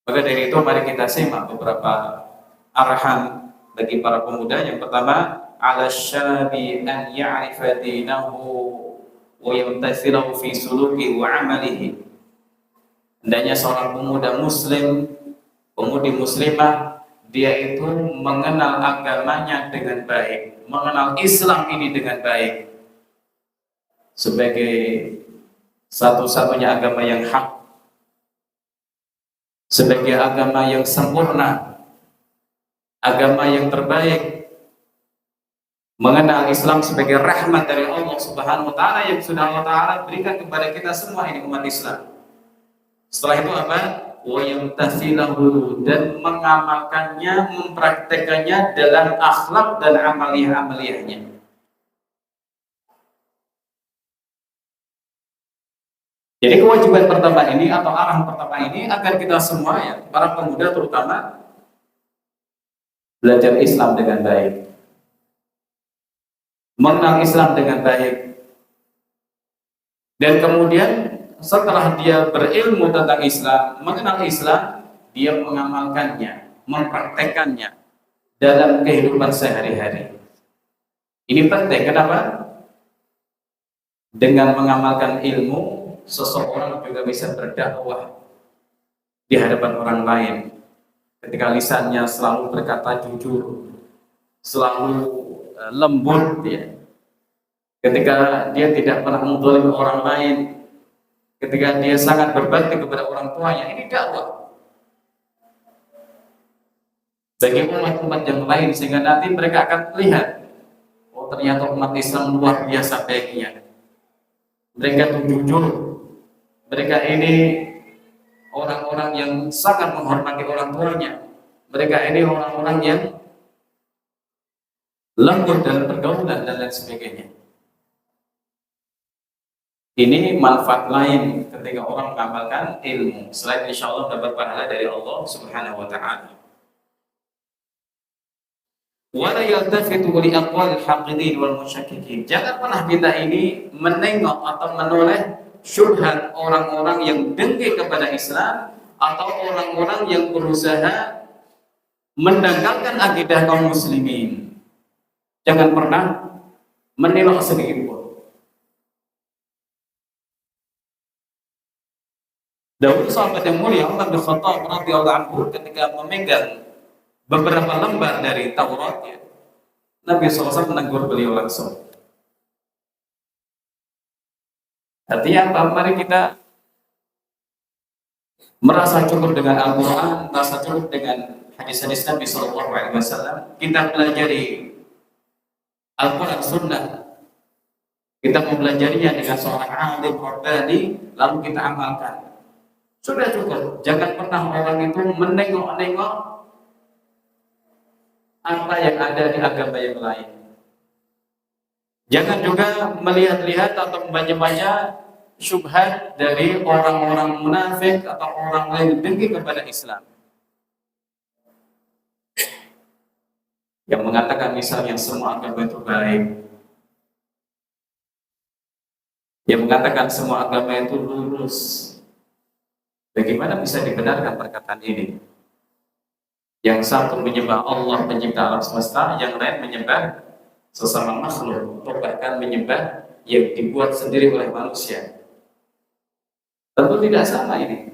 Maka dari itu mari kita simak beberapa arahan bagi para pemuda. Yang pertama, ala syabi an ya'rifa dinahu wa yamtathilahu fi suluki wa amalihi. Hendaknya seorang pemuda muslim, pemudi muslimah, dia itu mengenal agamanya dengan baik, mengenal Islam ini dengan baik sebagai satu-satunya agama yang hak, sebagai agama yang sempurna, agama yang terbaik, mengenal Islam sebagai rahmat dari Allah Subhanahu wa ta'ala yang sudah Allah ta'ala berikan kepada kita semua ini umat Islam. Setelah itu apa? Wa yamtathilahu, dan mengamalkannya, mempraktekannya dalam akhlak dan amaliyah-amaliyahnya. Jadi kewajiban pertama ini atau arahan pertama ini agar kita semua, ya, para pemuda terutama, belajar Islam dengan baik, mengenal Islam dengan baik, dan kemudian setelah dia berilmu tentang Islam, mengenal Islam, dia mengamalkannya, mempraktekannya dalam kehidupan sehari-hari. Ini penting. Kenapa? Dengan mengamalkan ilmu, seseorang juga bisa berdakwah di hadapan orang lain. Ketika lisannya selalu berkata jujur, selalu lembut, ya. Ketika dia tidak pernah menzalimi orang lain, ketika dia sangat berbakti kepada orang tuanya, ini dakwah bagi umat-umat yang lain, sehingga nanti mereka akan lihat, oh ternyata umat Islam luar biasa baiknya. Mereka itu jujur, mereka ini orang-orang yang sangat menghormati orang tuanya, mereka ini orang-orang yang lembut dalam pergaulan dan lain sebagainya. Ini manfaat lain ketika orang mengamalkan ilmu, selain insya Allah dapat pahala dari Allah Subhanahu wa ta'ala. Wala yaltafitu li aqwal haqidin wal musyakkikin. Jangan pernah kita ini menengok atau menoleh syubhat orang-orang yang dengki kepada Islam atau orang-orang yang berusaha mendangkalkan akidah kaum muslimin. Jangan pernah menelok sedikit pun. Dahulu sahabat yang mulia Umar bin Khattab radhiyallahu anhu ketika memegang beberapa lembar dari Tauratnya, Nabi SAW menegur beliau langsung. Artinya apa? Mari kita merasa cukup dengan Al-Quran, merasa cukup dengan hadis-hadis Nabi SAW. Kita pelajari Al-Quran Sunnah, kita mempelajarinya dengan seorang alim Rabbani, lalu kita amalkan. Sudah cukup. Jangan pernah orang itu menengok-nengok apa yang ada di agama yang lain. Jangan juga melihat-lihat atau membaca-baca syubhat dari orang-orang munafik atau orang lain dengki kepada Islam. Yang mengatakan misalnya semua agama itu baik, yang mengatakan semua agama itu lurus. Bagaimana bisa dibenarkan perkataan ini? Yang satu menyembah Allah pencipta alam semesta, yang lain menyembah sesama makhluk, atau bahkan menyembah yang dibuat sendiri oleh manusia. Tentu tidak sama ini.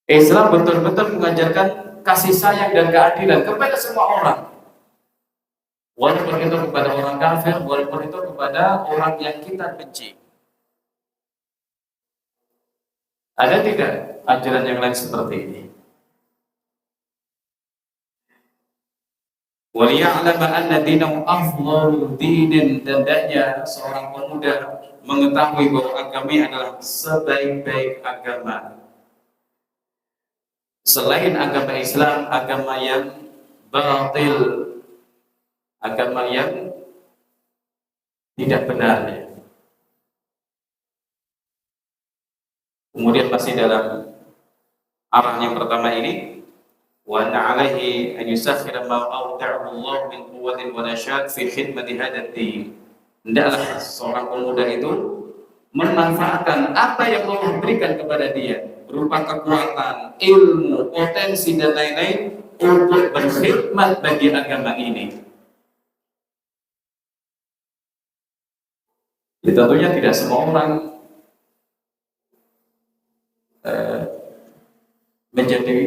Islam betul-betul mengajarkan kasih sayang dan keadilan kepada semua orang. Walaupun itu kepada orang kafir, walaupun itu kepada orang yang kita benci. Ada tidak ajaran yang lain seperti ini? Waliya'lama anna dinahu afdalu dinin, dan hendaknya seorang pemuda mengetahui bahwa agama adalah sebaik-baik agama. Selain agama Islam, agama yang batil, agama yang tidak benar. Kemudian masih dalam arah yang pertama ini, wa alaihi an yusakhkhira ma awda'ahu Allah min quwwatin wa nasyad fi khidmati hadzal din. Hendaklah seorang pemuda itu memanfaatkan apa yang Allah berikan kepada dia berupa kekuatan, ilmu, potensi dan lain-lain untuk berkhidmat bagi agama ini. Jadi tentunya tidak semua orang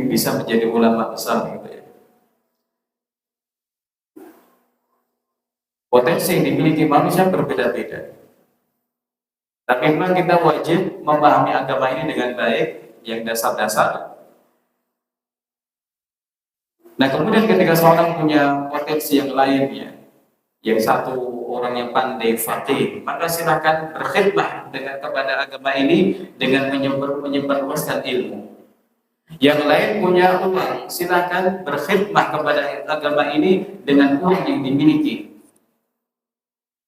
bisa menjadi ulama besar gitu ya. Potensi yang dimiliki manusia berbeda-beda. Tapi memang kita wajib memahami agama ini dengan baik, yang dasar-dasar. Nah, kemudian ketika seorang punya potensi yang lainnya, yang satu orang yang pandai faqih, maka silakan berkhidmat dengan kepada agama ini dengan menyebarluaskan ilmu. Yang lain punya uang, silakan berkhidmat kepada agama ini dengan uang yang dimiliki.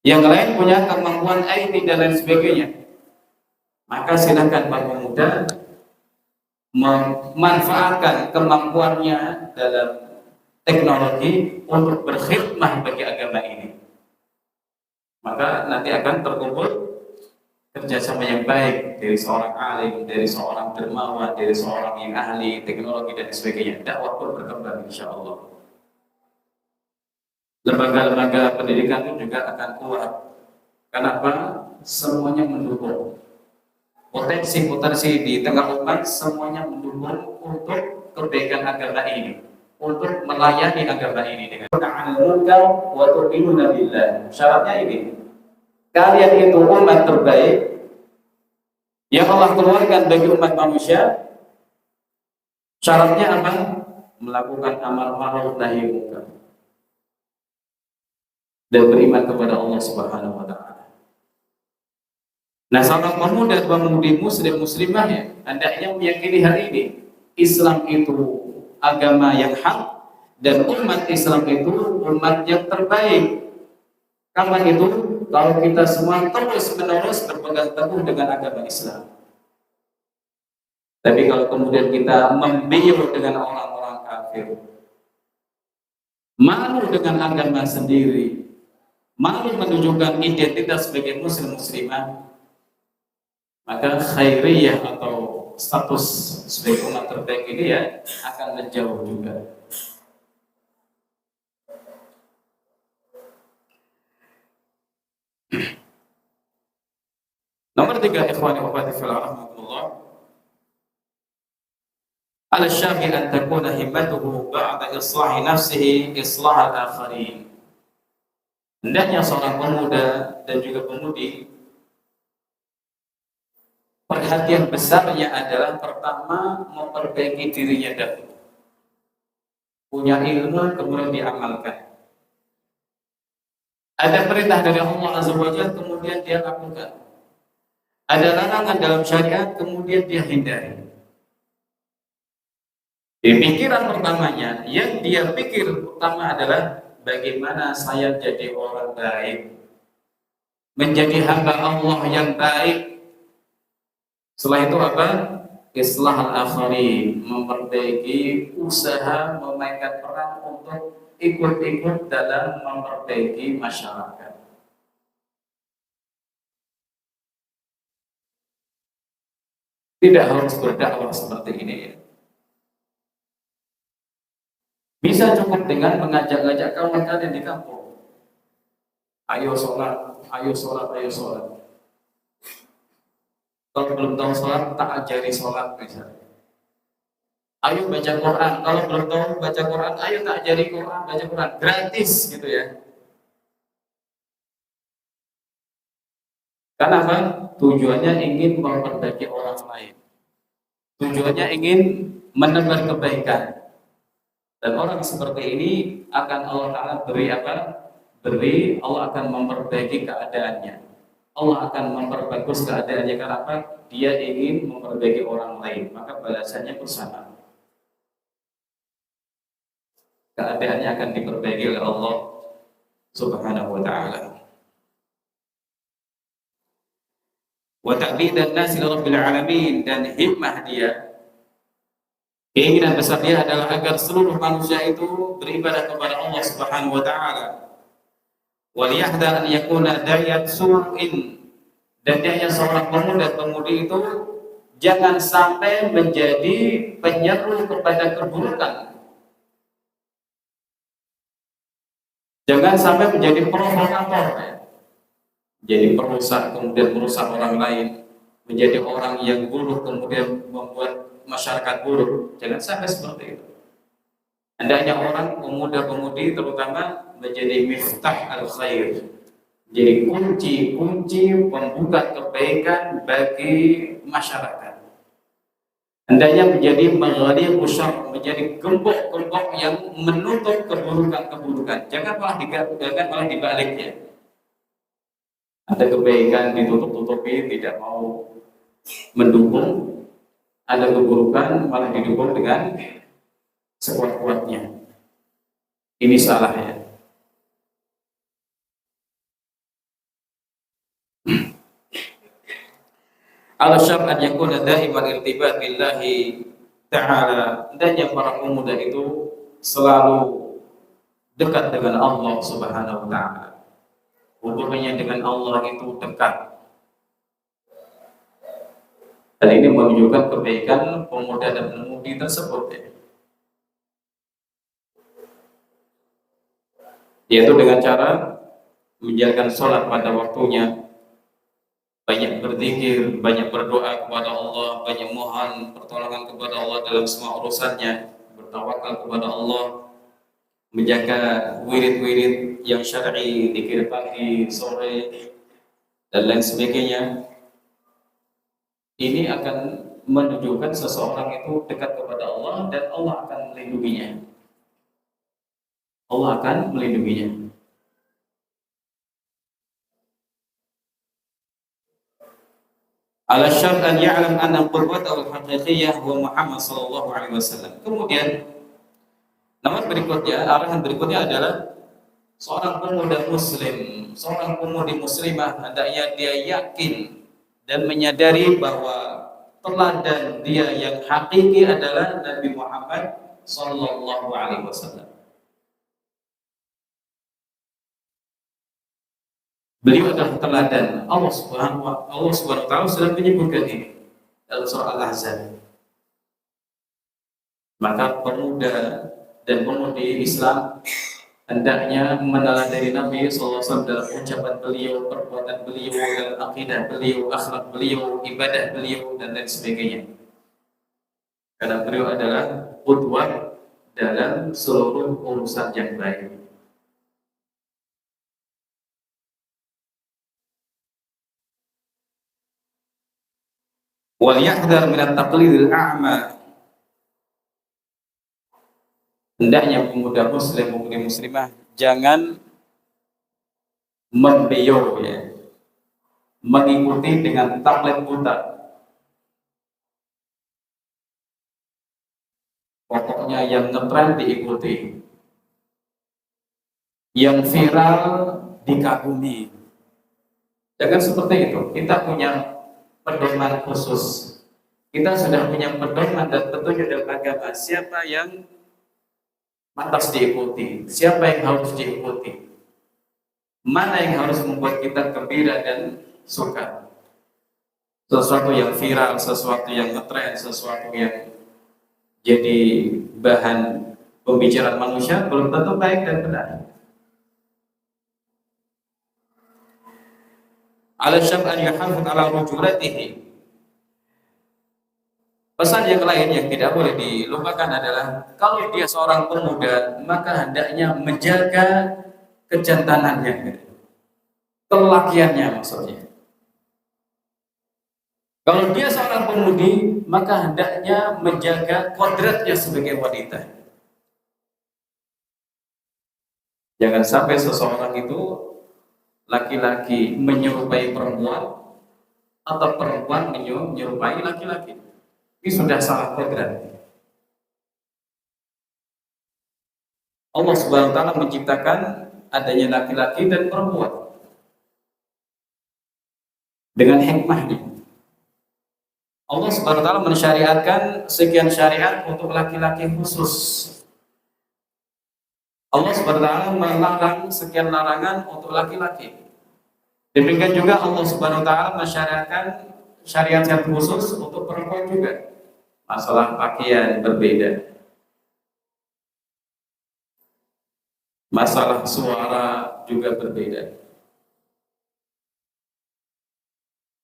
Yang lain punya kemampuan IT dan lain sebagainya, maka silakan para pemuda memanfaatkan kemampuannya dalam teknologi untuk berkhidmat bagi agama ini. Maka nanti akan terkumpul kerjasama yang baik dari seorang alim, dari seorang dermawan, dari seorang yang ahli teknologi dan sebagainya. Dakwah pun berkembang insya Allah. Lembaga-lembaga pendidikan itu juga akan kuat. Kenapa? Semuanya mendukung. Potensi-potensi di tengah umat semuanya mendukung untuk kebaikan agama ini, untuk melayani agama ini dengan munkar wa tu'minuna billah. Syaratnya ini, kalian itu umat terbaik yang Allah keluarkan bagi umat manusia. Syaratnya apa? Melakukan amal ma'ruf nahi munkar dan beriman kepada Allah Subhanahu wa taala. Nah, seorang pemuda dan pemudi muslim muslimah ya, hendaknya meyakini hal ini. Islam itu agama yang hak dan umat Islam itu umat yang terbaik. Kapan itu? Kalau kita semua terus-menerus berpegang teguh dengan agama Islam. Tapi kalau kemudian kita membiru dengan orang-orang kafir, malu dengan agama sendiri, malu menunjukkan identitas sebagai muslim muslimah, maka khairiyah atau status sebagai umat terbaik ini ya akan menjauh juga. Nomor ketiga, ikhwani wa akhwati fillah rahimakumullah, ala syafi an takuna himmatuhu ba'da islahi nafsihi islah al-akharin. Hendaknya seorang pemuda dan juga pemudi perhatian besarnya adalah pertama memperbaiki dirinya dahulu. Punya ilmu kemudian diamalkan. Ada perintah dari Allah Azza wa Jalla kemudian dia lakukan. Ada larangan dalam syariat kemudian dia hindari. Di pikiran pertamanya, yang dia pikir pertama adalah bagaimana saya jadi orang baik, menjadi hamba Allah yang baik. Setelah itu apa? Islah al-akharin, memperbaiki usaha memainkan peran untuk ikut-ikut dalam memperbaiki masyarakat. Tidak harus berdakwah seperti ini ya. Bisa cukup dengan mengajak-ajak kawan kalian di kampung. Ayo sholat, ayo sholat, ayo sholat. Kalau belum tahu sholat, tak ajari sholat misalnya. Ayo baca Quran. Kalau belum tahu baca Quran, ayo tak ajari Quran, baca Quran. Gratis gitu ya. Karena apa? Tujuannya ingin memperbaiki orang lain. Tujuannya ingin menebar kebaikan. Dan orang seperti ini akan Allah Ta'ala beri apa? Allah akan memperbaiki keadaannya. Allah akan memperbagus keadaannya karena apa? Dia ingin memperbaiki orang lain, maka balasannya bersama. Keadaannya akan diperbaiki oleh Allah Subhanahu wa Ta'ala. Wa ta'bidan nasi rabbil alamin, dan hikmah dia, keinginan besar dia adalah agar seluruh manusia itu beribadah kepada Allah Subhanahu wa Ta'ala. Wal yahdar an yakuna da'iyat su'in, dan dia seorang pemuda pemudi itu jangan sampai menjadi penyeru kepada keburukan. Jangan sampai menjadi provokator, jadi perusak kemudian merusak orang lain, menjadi orang yang buruk kemudian membuat masyarakat buruk. Jangan sampai seperti itu. Hendaknya orang pemuda-pemudi terutama menjadi miftah al-khair, jadi kunci-kunci pembuka kebaikan bagi masyarakat. Hendaknya menjadi maghaliqu syarr, menjadi gembok-gembok yang menutup keburukan-keburukan. Jangan malah dibaliknya. Ada kebaikan ditutup-tutupi, tidak mau mendukung. Ada keburukan malah didukung dengan sekuat-kuatnya. Ini salahnya. Al-syar an yakuna daiman irtibat billahi ta'ala, dan yang para pemuda itu selalu dekat dengan Allah Subhanahu wa Ta'ala. Hubungannya dengan Allah itu dekat. Dan ini menunjukkan kebaikan pemuda dan pemudi tersebut ya. Yaitu dengan cara menjalankan sholat pada waktunya, banyak berzikir, banyak berdoa kepada Allah, banyak mohon pertolongan kepada Allah dalam semua urusannya, bertawakal kepada Allah, menjaga wirid-wirid yang syar'i, zikir pagi, sore, dan lain sebagainya. Ini akan menunjukkan seseorang itu dekat kepada Allah dan Allah akan melindunginya. Allah akan melindunginya. Ala syart an ya'lam anna qurwatahu al-haqiqiyyah wa Muhammad sallallahu alaihi wasallam. Kemudian nomor berikutnya, arahan berikutnya adalah seorang pemuda muslim, seorang pemudi muslimah hendaknya dia yakin dan menyadari bahwa teladan dia yang hakiki adalah Nabi Muhammad sallallahu alaihi wasallam. Beliau adalah teladan. Allah Subhanahu wa Ta'ala sudah menyebutkan ini dalam surah Al-Ahzab. Maka pemuda dan pemudi Islam hendaknya meneladani Nabi sallallahu alaihi wasallam dalam ucapan beliau, perbuatan beliau, dalam akidah beliau, akhlak beliau, ibadah beliau dan lain sebagainya. Karena beliau adalah qudwah dalam seluruh urusan yang baik. Wal yahdhar min at-taqlidil a'ma. Hendaknya pemuda muslim, pemudi muslimah jangan membeo ya, mengikuti dengan taklid buta. Pokoknya yang ngetren diikuti, yang viral dikagumi. Jangan seperti itu. Kita punya pedoman khusus. Kita sudah punya pedoman dan petunjuk dalam agama. Siapa yang pantas diikuti? Siapa yang harus diikuti? Mana yang harus membuat kita gembira dan suka? Sesuatu yang viral, sesuatu yang ngetren, sesuatu yang jadi bahan pembicaraan manusia belum tentu baik dan benar. Ala syab an yahafid ala rujulatihi. Pesan yang lain yang tidak boleh dilupakan adalah kalau dia seorang pemuda maka hendaknya menjaga kejantanannya, kelakiannya maksudnya. Kalau dia seorang pemudi maka hendaknya menjaga kodratnya sebagai wanita. Jangan sampai seseorang itu laki-laki menyerupai perempuan atau perempuan menyerupai laki-laki. Ini sudah salah kodrat. Allah Subhanahu wa taala menciptakan adanya laki-laki dan perempuan dengan hikmahnya. Allah Subhanahu wa taala mensyariatkan sekian syariat untuk laki-laki khusus. Allah Subhanahu wa taala melarang sekian larangan untuk laki-laki. Demikian juga Allah Subhanahu wa taala mensyariatkan syariat yang khusus untuk perempuan juga. Masalah pakaian berbeda. Masalah suara juga berbeda.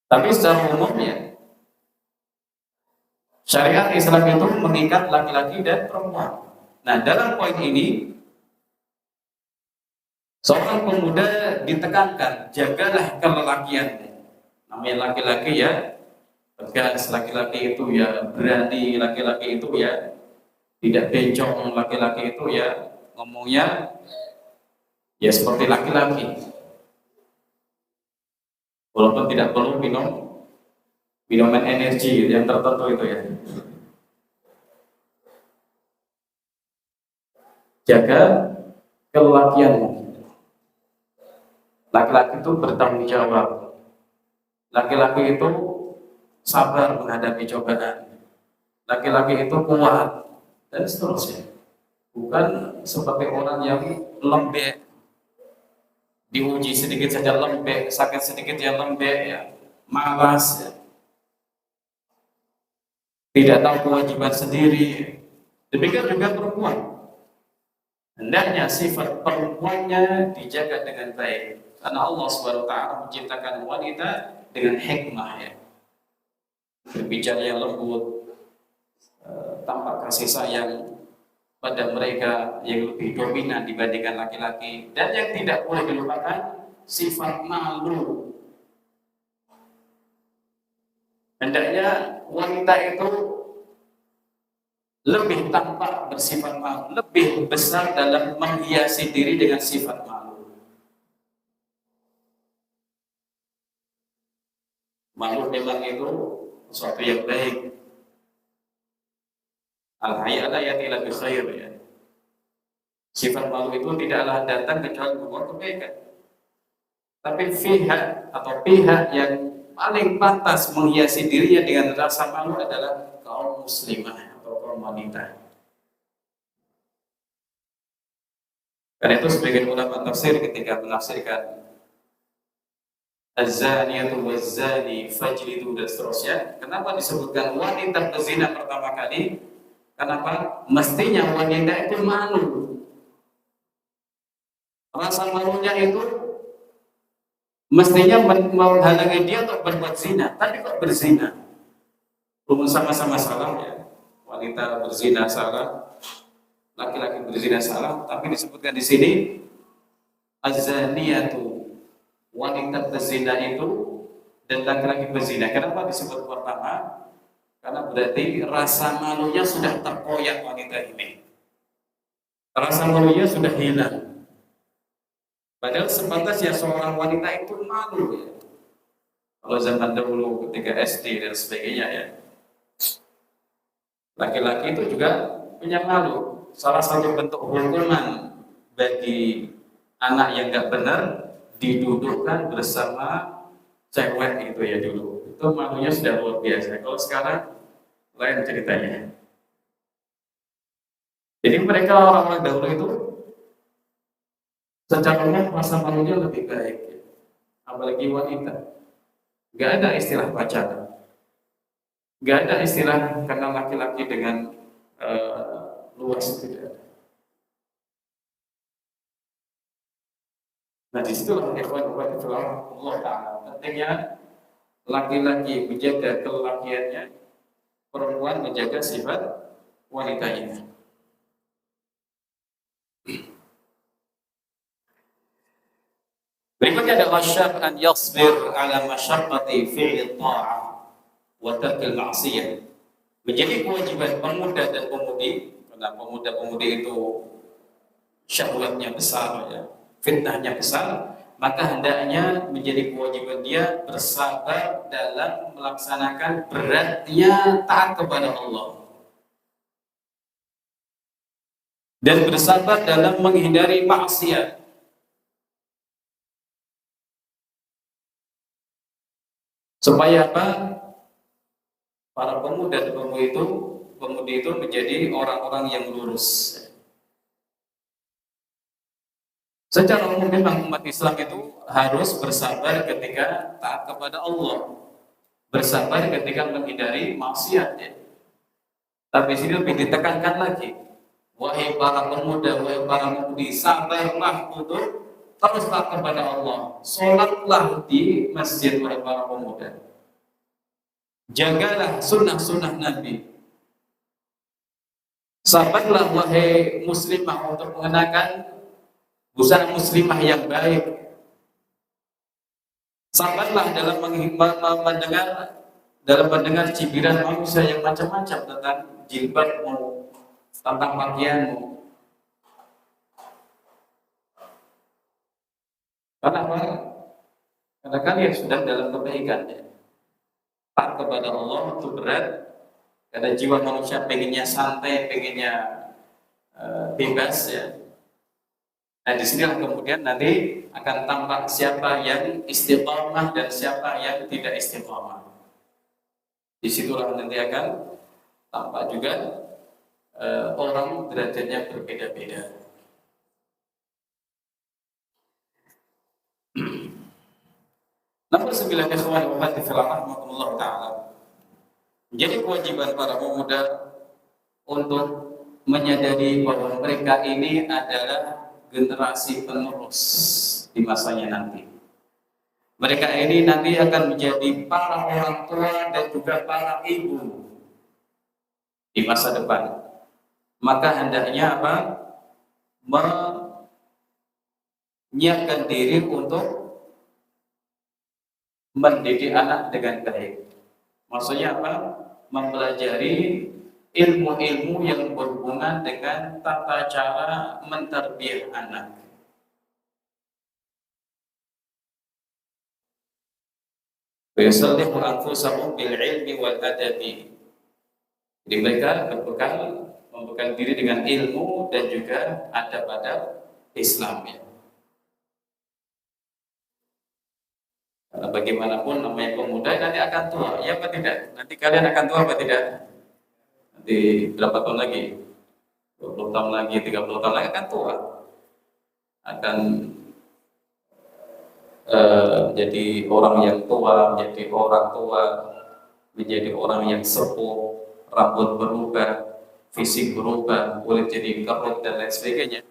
Tapi secara umumnya syariat Islam itu mengikat laki-laki dan perempuan. Nah, dalam poin ini seorang pemuda ditekankan jagalah kelelakiannya. Namanya laki-laki ya tegas, laki-laki itu ya berani, laki-laki itu ya tidak bencong, laki-laki itu ya ngomongnya ya seperti laki-laki. Walaupun tidak perlu minuman energi yang tertentu itu ya. Jaga kelelakianmu. Laki-laki itu bertanggung jawab. Laki-laki itu sabar menghadapi cobaan. Laki-laki itu kuat dan seterusnya. Bukan seperti orang yang lembek, diuji sedikit saja lembek, sakit sedikit ya lembek ya, malas ya. Tidak tahu kewajiban sendiri. Demikian juga perempuan. Hendaknya sifat perempuannya dijaga dengan baik. Karena Allah Subhanahu wa taala menciptakan wanita dengan hikmah ya. Berbicara yang lembut, tampak kasih sayang pada mereka yang lebih dominan dibandingkan laki-laki. Dan yang tidak boleh dilupakan sifat malu. Hendaknya wanita itu lebih tampak bersifat malu, lebih besar dalam menghiasi diri dengan sifat malu. Malu memang itu sesuatu yang baik. Al-hayya la ya'ti bi khair ya. Sifat malu itu tidaklah datang kecuali membawa kebaikan. Tapi pihak yang paling pantas menghiasi dirinya dengan rasa malu adalah kaum muslimah atau kaum wanita. Karena itu sebagian ulama tafsir ketika menafsirkan az-zaniyatu waz-zani fajlidu dan seterusnya, kenapa disebutkan wanita berzina pertama kali? Kenapa? Mestinya wanita itu malu. Rasa malunya itu mestinya menghalangi dia untuk berbuat zina, tapi kok berzina? Belum sama-sama salah ya. Wanita berzina salah, laki-laki berzina salah, tapi disebutkan di sini az-zaniyatu, wanita berzina itu dan laki-laki berzina. Kenapa disebut pertama? Karena berarti rasa malunya sudah terkoyak wanita ini. Rasa malunya sudah hilang. Padahal sebatas ya seorang wanita itu malu ya. Kalau zaman dahulu ketika SD dan sebagainya ya. Laki-laki itu juga punya malu. Salah satu bentuk hukuman bagi anak yang nggak benar didudukkan bersama cewek itu ya dulu. Itu malunya sudah luar biasa. Kalau sekarang lain ceritanya. Jadi mereka orang-orang dahulu itu secara umum rasa malunya lebih baik, ya. Apalagi wanita. Gak ada istilah pacaran, gak ada istilah karena laki-laki dengan luas tidak ada. Nah disitulah ikhwan-ikhwan Allah Ta'ala pentingnya laki-laki menjaga kelakiannya, perempuan menjaga sifat wanitanya. Berikutnya adalah syarat an yasbir ala masyaqqati fi'li ta'ah wa tarkil ma'siyah. Menjadi kewajiban pemuda dan pemudi, karena pemuda-pemudi itu syahwatnya besar ya, fitnahnya besar, maka hendaknya menjadi kewajiban dia bersabar dalam melaksanakan beratnya taat kepada Allah dan bersabar dalam menghindari maksiat. Supaya apa? Para pemuda dan pemudi itu menjadi orang-orang yang lurus. Secara umum memang umat Islam itu harus bersabar ketika taat kepada Allah, bersabar ketika menghindari maksiat. Ya. Tapi sini lebih ditekankan lagi, wahai para pemuda, wahai para pemudi, sabarlah untuk terus taat kepada Allah. Sholatlah di masjid, wahai para pemuda. Jagalah sunnah-sunnah Nabi. Sabarlah wahai muslimah untuk mengenakan busana muslimah yang baik. Sabarlah dalam mendengar cibiran manusia yang macam-macam tentang jilbabmu, tentang pakaianmu. Karena apa? Karena kalian sudah dalam kebaikan. Ya. Taat kepada Allah itu berat. Karena jiwa manusia pengennya santai, pengennya bebas ya. Nah disinilah kemudian nanti akan tampak siapa yang istiqamah dan siapa yang tidak istiqamah. Disitulah nanti akan tampak juga orang derajatnya berbeda-beda. Nomor 9 ikhwan wa akhwat fillah rahimakumullah taala. Menjadi kewajiban para pemuda untuk menyadari bahwa mereka ini adalah generasi penerus di masanya nanti. Mereka ini nanti akan menjadi para orang tua dan juga para ibu di masa depan. Maka hendaknya apa? Menyiapkan diri untuk mendidik anak dengan baik. Maksudnya apa? Mempelajari ilmu-ilmu yang berhubungan dengan tata cara menterbiah anak. Yasallihu anfusahum bil ilmi wal adabi. Jadi mereka membekal diri dengan ilmu dan juga adab-adab Islam ya. Karena bagaimanapun namanya pemuda nanti akan tua, ya apa tidak? Nanti kalian akan tua apa tidak? Nanti berapa tahun lagi? 20 tahun lagi, 30 tahun lagi akan tua. Akan jadi orang yang tua, menjadi orang tua, menjadi orang yang sepuh, rambut berubah, fisik berubah, kulit jadi kerut dan lain sebagainya.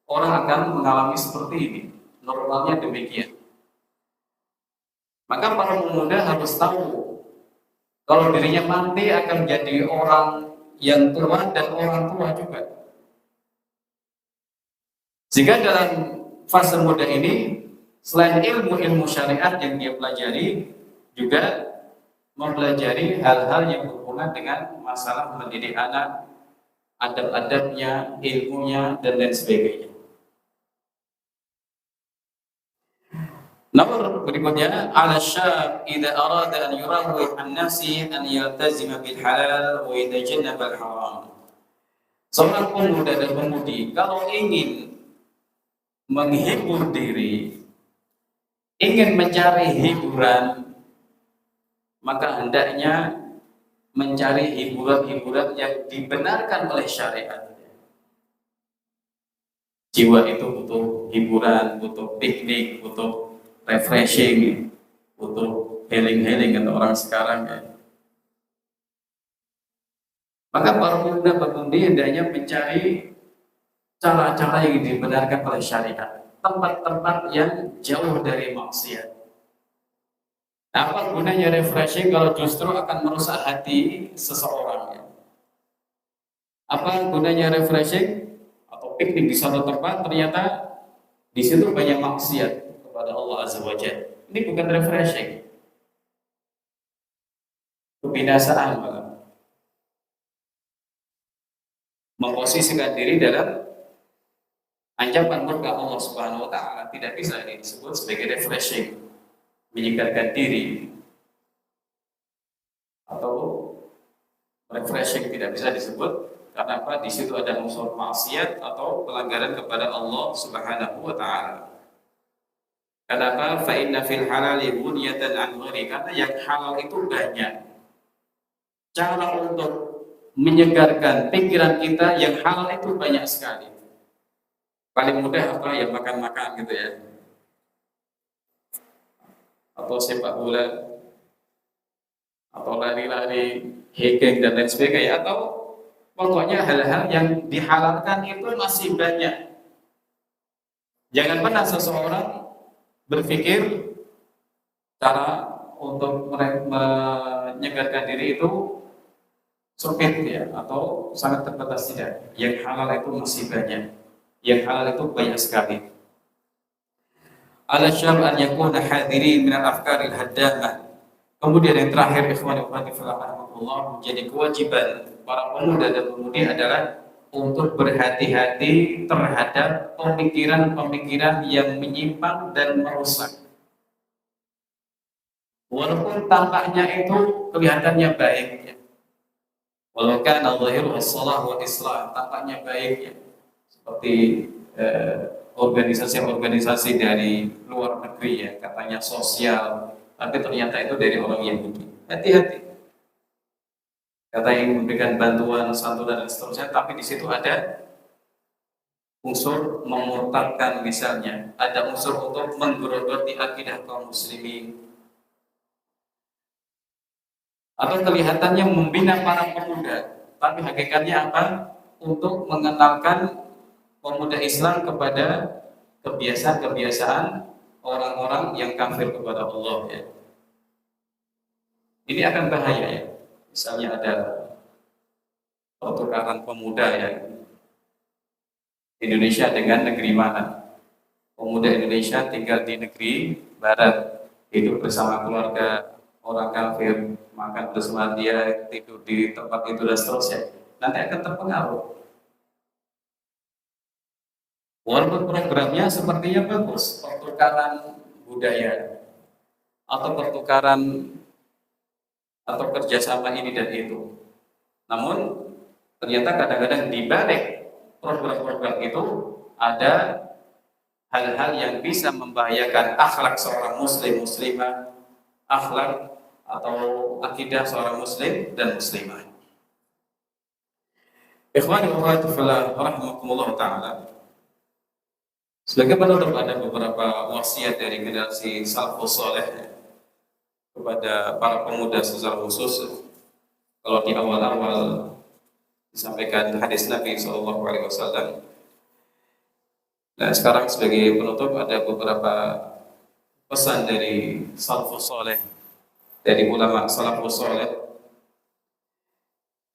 orang akan mengalami seperti ini. Normalnya demikian. Maka para pemuda harus tahu kalau dirinya nanti akan menjadi orang yang tua dan orang tua juga. Sehingga dalam fase muda ini, selain ilmu-ilmu syariat yang dia pelajari, juga mempelajari hal-hal yang berhubungan dengan masalah mendidik anak, adab-adabnya, ilmunya, dan lain sebagainya. Nomor berikutnya, ala syab idza arada an yurawih an-nafsi an yaltazima bil halal wa yatajannaba al-haram. Seorang pemuda dan pemudi kalau ingin menghibur diri, ingin mencari hiburan, maka hendaknya mencari hiburan-hiburan yang dibenarkan oleh syariat. Jiwa itu butuh hiburan, butuh piknik, butuh refreshing, butuh healing-healing kata orang sekarang ya. Maka para pemuda pemudi hendaknya mencari cara-cara yang dibenarkan oleh syariat, tempat-tempat yang jauh dari maksiat. Apa gunanya refreshing kalau justru akan merusak hati seseorang? Ya? Apa gunanya refreshing atau piknik di suatu tempat ternyata di situ banyak maksiat kepada Allah Azza wa Jalla? Ini bukan refreshing, kebinasaan malah. Memposisikan diri dalam ancaman murka Allah Subhanahu wa taala tidak bisa ini disebut sebagai refreshing, menyegarkan diri, atau refreshing tidak bisa disebut karena apa? Di situ ada unsur maksiat atau pelanggaran kepada Allah Subhanahu wa taala. Kenapa? Fa inna fil halali bunyatan an ghairi, karena yang halal itu banyak. Cara untuk menyegarkan pikiran kita yang halal itu banyak sekali. Paling mudah apa? Ya makan-makan gitu ya. Atau sepak bola, atau lari-lari, hiking dan lain sebagainya, atau pokoknya hal-hal yang dihalalkan itu masih banyak. Jangan pernah seseorang berpikir cara untuk menyegarkan diri itu sempit ya, atau sangat terbatas, tidak. Yang halal itu masih banyak. Yang halal itu banyak sekali. Ala syab an yakuna hadirin min al-afkaril haddamah. Kemudian yang terakhir, ikhwan fillah rahmatullah, menjadi kewajiban para pemuda dan pemudi adalah untuk berhati-hati terhadap pemikiran-pemikiran yang menyimpang dan merusak. Walaupun tampaknya itu kelihatannya baik ya. Walau kana zahiruhu shalah wa islah, tampaknya baik ya. Seperti organisasi-organisasi dari luar negeri ya, katanya sosial, tapi ternyata itu dari orang Yahudi. Hati-hati. Katanya ingin memberikan bantuan, santunan dan seterusnya, tapi di situ ada unsur memurtadkan misalnya, ada unsur untuk menggerogoti akidah kaum muslimin, atau kelihatannya membina para pemuda, tapi hakikatnya apa? Untuk mengenalkan pemuda Islam kepada kebiasaan-kebiasaan orang-orang yang kafir kepada Allah ya. Ini akan bahaya ya. Misalnya ada pertukaran pemuda ya, Indonesia dengan negeri mana. Pemuda Indonesia tinggal di negeri barat, hidup bersama keluarga orang kafir, makan bersama dia, tidur di tempat itu dan seterusnya. Nanti akan terpengaruh. Walaupun programnya sepertinya bagus, pertukaran budaya atau pertukaran atau kerjasama ini dan itu. Namun ternyata kadang-kadang di balik program-program itu ada hal-hal yang bisa membahayakan akhlak seorang muslim muslimah, akhlak atau akidah seorang muslim dan muslimah. Ikhwani wa akhwati fillah rahimakumullah taala. Sebagai penutup ada beberapa wasiat dari generasi salafus saleh kepada para pemuda secara khusus. Kalau di awal-awal disampaikan hadis Nabi SAW, Nah, sekarang sebagai penutup ada beberapa pesan dari salafus saleh, dari ulama salafus saleh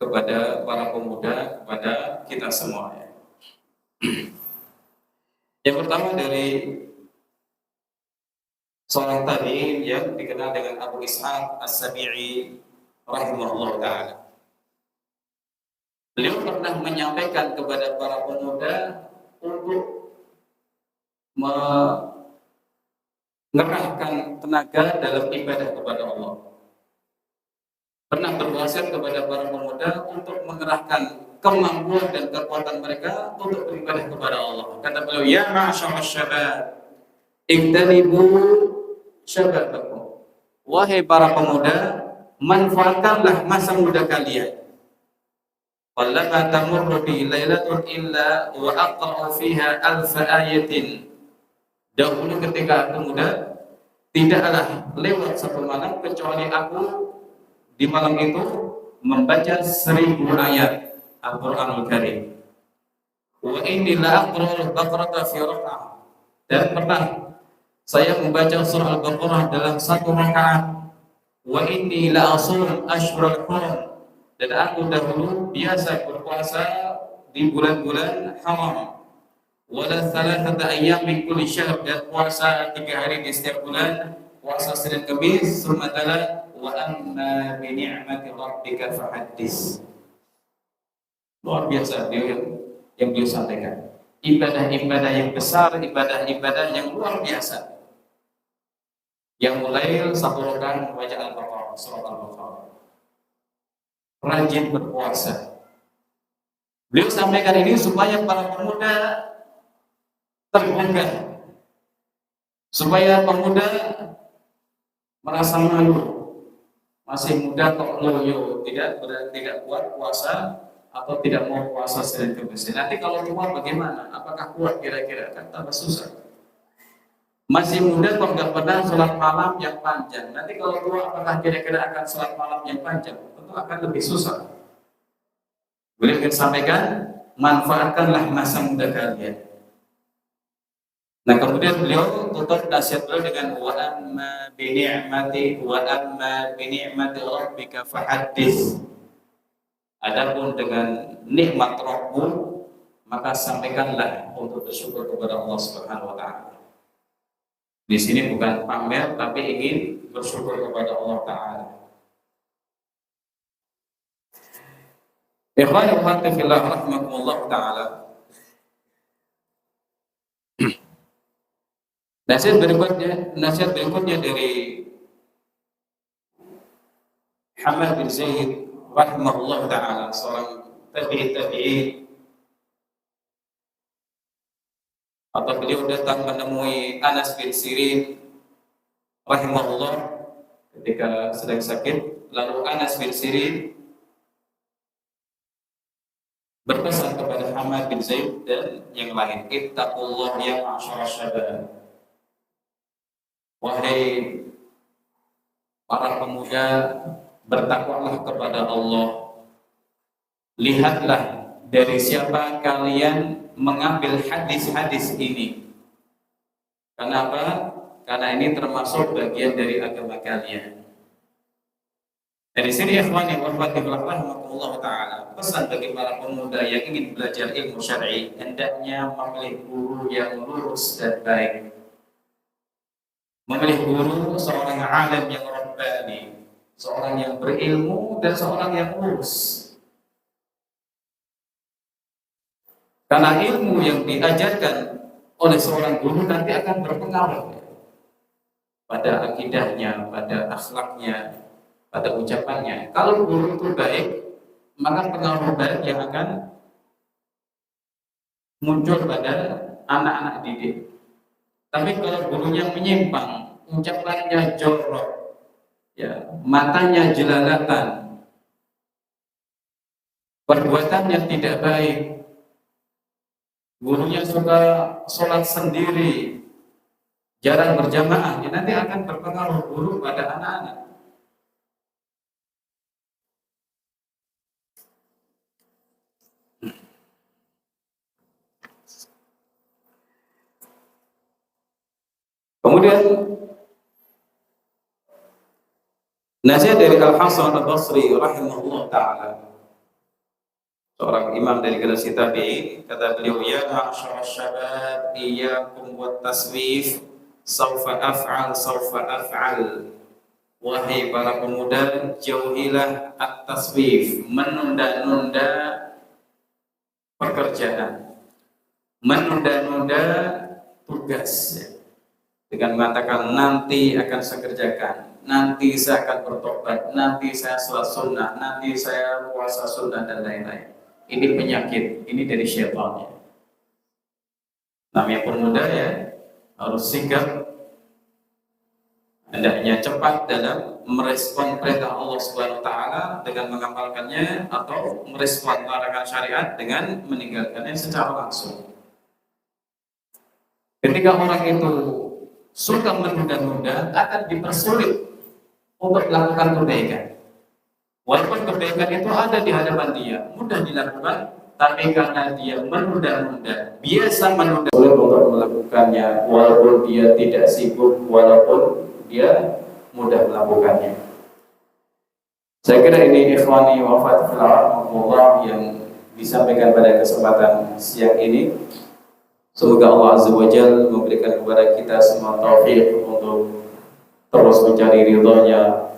kepada para pemuda, kepada kita semua. Yang pertama dari seorang tabi'in yang dikenal dengan Abu Ishaq As-Sabi'i rahimahullah ta'ala. Beliau pernah menyampaikan kepada para pemuda untuk mengerahkan tenaga dalam ibadah kepada Allah. Pernah berwasiat kepada para pemuda untuk mengerahkan kemampuan dan kekuatan mereka untuk beribadah kepada Allah. Kata beliau, ya ma'asyarasy syabab, iktanibu syababakum. Wahai para pemuda, manfaatkanlah masa muda kalian. Wallama tamurru bi lailatun illa wa aqra'u fiha alfa ayatin. Dahulu ketika aku muda, tidaklah lewat satu malam kecuali aku di malam itu membaca 1000 ayat Al-Qur'anul Karim. Wa inni la aqra'ul baqarata fi raka'ah. Dan pernah saya membaca surah Al-Baqarah dalam satu rakaat. Wa inni la asum ashhurul hurum. Dan aku dahulu biasa berpuasa di bulan-bulan haram. Wala thalathata ayyam min kulli syahr, dan puasa 3 hari di setiap bulan, puasa Senin Kamis, sumatala wa amma bi ni'mati rabbika fahaddis. Luar biasa yang beliau sampaikan. Ibadah-ibadah yang besar, ibadah-ibadah yang luar biasa. Yang mulai satu rakaat membaca Al-Baqarah, surah Al-Baqarah. Rajin berpuasa. Beliau sampaikan ini supaya para pemuda tergugah, supaya pemuda merasa malu. Masih muda kok loyo, tidak kuat puasa atau tidak mau puasa Senin Kamis. Nanti kalau tua bagaimana? Apakah kuat kira-kira? Kan tambah susah. Masih muda kok nggak pernah sholat malam yang panjang. Nanti kalau tua apakah kira-kira akan sholat malam yang panjang? Tentu akan lebih susah. Beliau ingin sampaikan, manfaatkanlah masa muda kalian. Nah, kemudian beliau tutup nasihat beliau dengan wa amma bi ni'mati rabbika fahaddits. Adapun dengan nikmat Rabbmu, maka sampaikanlah untuk bersyukur kepada Allah Subhanahu wa taala. Di sini bukan pamer tapi ingin bersyukur kepada Allah taala. Ikhwani wa akhwati fillah rahimakumullah taala. Nasihat berikutnya dari Hamad bin Zaid rahimahullah ta'ala, seorang tabi'in, atau beliau datang menemui Anas bin Sirin rahimahullah ketika sedang sakit. Lalu Anas bin Sirin berpesan kepada Hamad bin Zaid dan yang lain, ittaqullah ya ma'asyarasy syabab. Wahai para pemuda, bertakwalah kepada Allah. Lihatlah dari siapa kalian mengambil hadis-hadis ini. Kenapa? Karena ini termasuk bagian dari agama kalian. Dari sini ikhwani wa akhwati rahimakumullah taala, pesan bagi para pemuda yang ingin belajar ilmu syar'i, hendaknya memilih guru yang lurus dan baik. Memilih guru seorang alim yang rabbani, seorang yang berilmu dan seorang yang lurus. Karena ilmu yang diajarkan oleh seorang guru nanti akan berpengaruh pada akidahnya, pada akhlaknya, pada ucapannya. Kalau guru itu baik, maka pengaruh baik yang akan muncul pada anak-anak didik. Tapi kalau gurunya menyimpang, ucapannya jorok, ya, matanya jelalatan, perbuatannya tidak baik, gurunya suka sholat sendiri, jarang berjamaah, ya nanti akan berpengaruh buruk pada anak-anak. Kemudian nasihat dari Al-Hasan Al-Basri rahimahullah ta'ala, seorang imam dari generasi tabi'in, kata beliau, ya ma'asyara syabab iyyakum wat taswif, saufa af'al saufa af'al. Wahai para pemuda, jauhilah at-taswif, menunda-nunda pekerjaan, menunda-nunda tugas, dengan mengatakan nanti akan saya kerjakan, nanti saya akan bertobat, nanti saya sholat sunnah, nanti saya puasa sunnah, dan lain-lain. Ini penyakit, ini dari syaitan. Namanya pemuda ya, harus sigap, hendaknya cepat dalam merespon perintah Allah Subhanahu wa taala dengan mengamalkannya, atau merespon larangan syariat dengan meninggalkannya secara langsung. Ketika orang itu suka menunda-nunda, akan dipersulit untuk melakukan kebaikan. Walaupun kebaikan itu ada di hadapan dia, mudah dilakukan, tapi karena dia menunda-nunda, biasa menunda, sulit untuk melakukannya, walaupun dia tidak sibuk, walaupun dia mudah melakukannya. Saya kira ini ikhwani wa akhwati yang disampaikan pada kesempatan siang ini. Semoga Allah Azza wa Jalla memberikan kepada kita semua taufik untuk terus mencari ridhonya,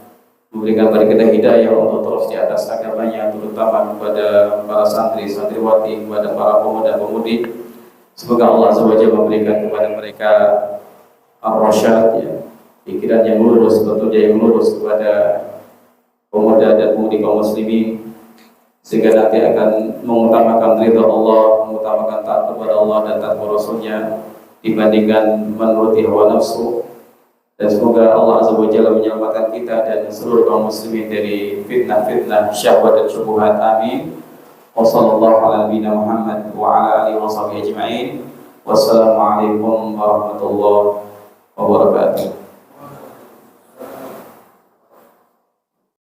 memberikan kepada kita hidayah untuk terus di atas agamanya, terutama kepada para santri, santriwati, kepada para pemuda pemudi. Semoga Allah Azza wa Jalla memberikan kepada mereka ar-rasyad, ya, pikiran yang lurus, petunjuk yang lurus kepada pemuda dan pemudi kaum muslimin, sehingga nanti akan mengutamakan ridha Allah, mengutamakan taat kepada Allah dan taat kepada Rasulnya dibandingkan menuruti hawa nafsu. Dan semoga Allah Azza wa Jalla menyelamatkan kita dan seluruh kaum muslimin dari fitnah-fitnah, syahwat dan syubhat. Amin. Wassallallahu ala nabiyina Muhammad wa ala alihi wa sahbihi ajma'in. Wassalamualaikum warahmatullahi wabarakatuh.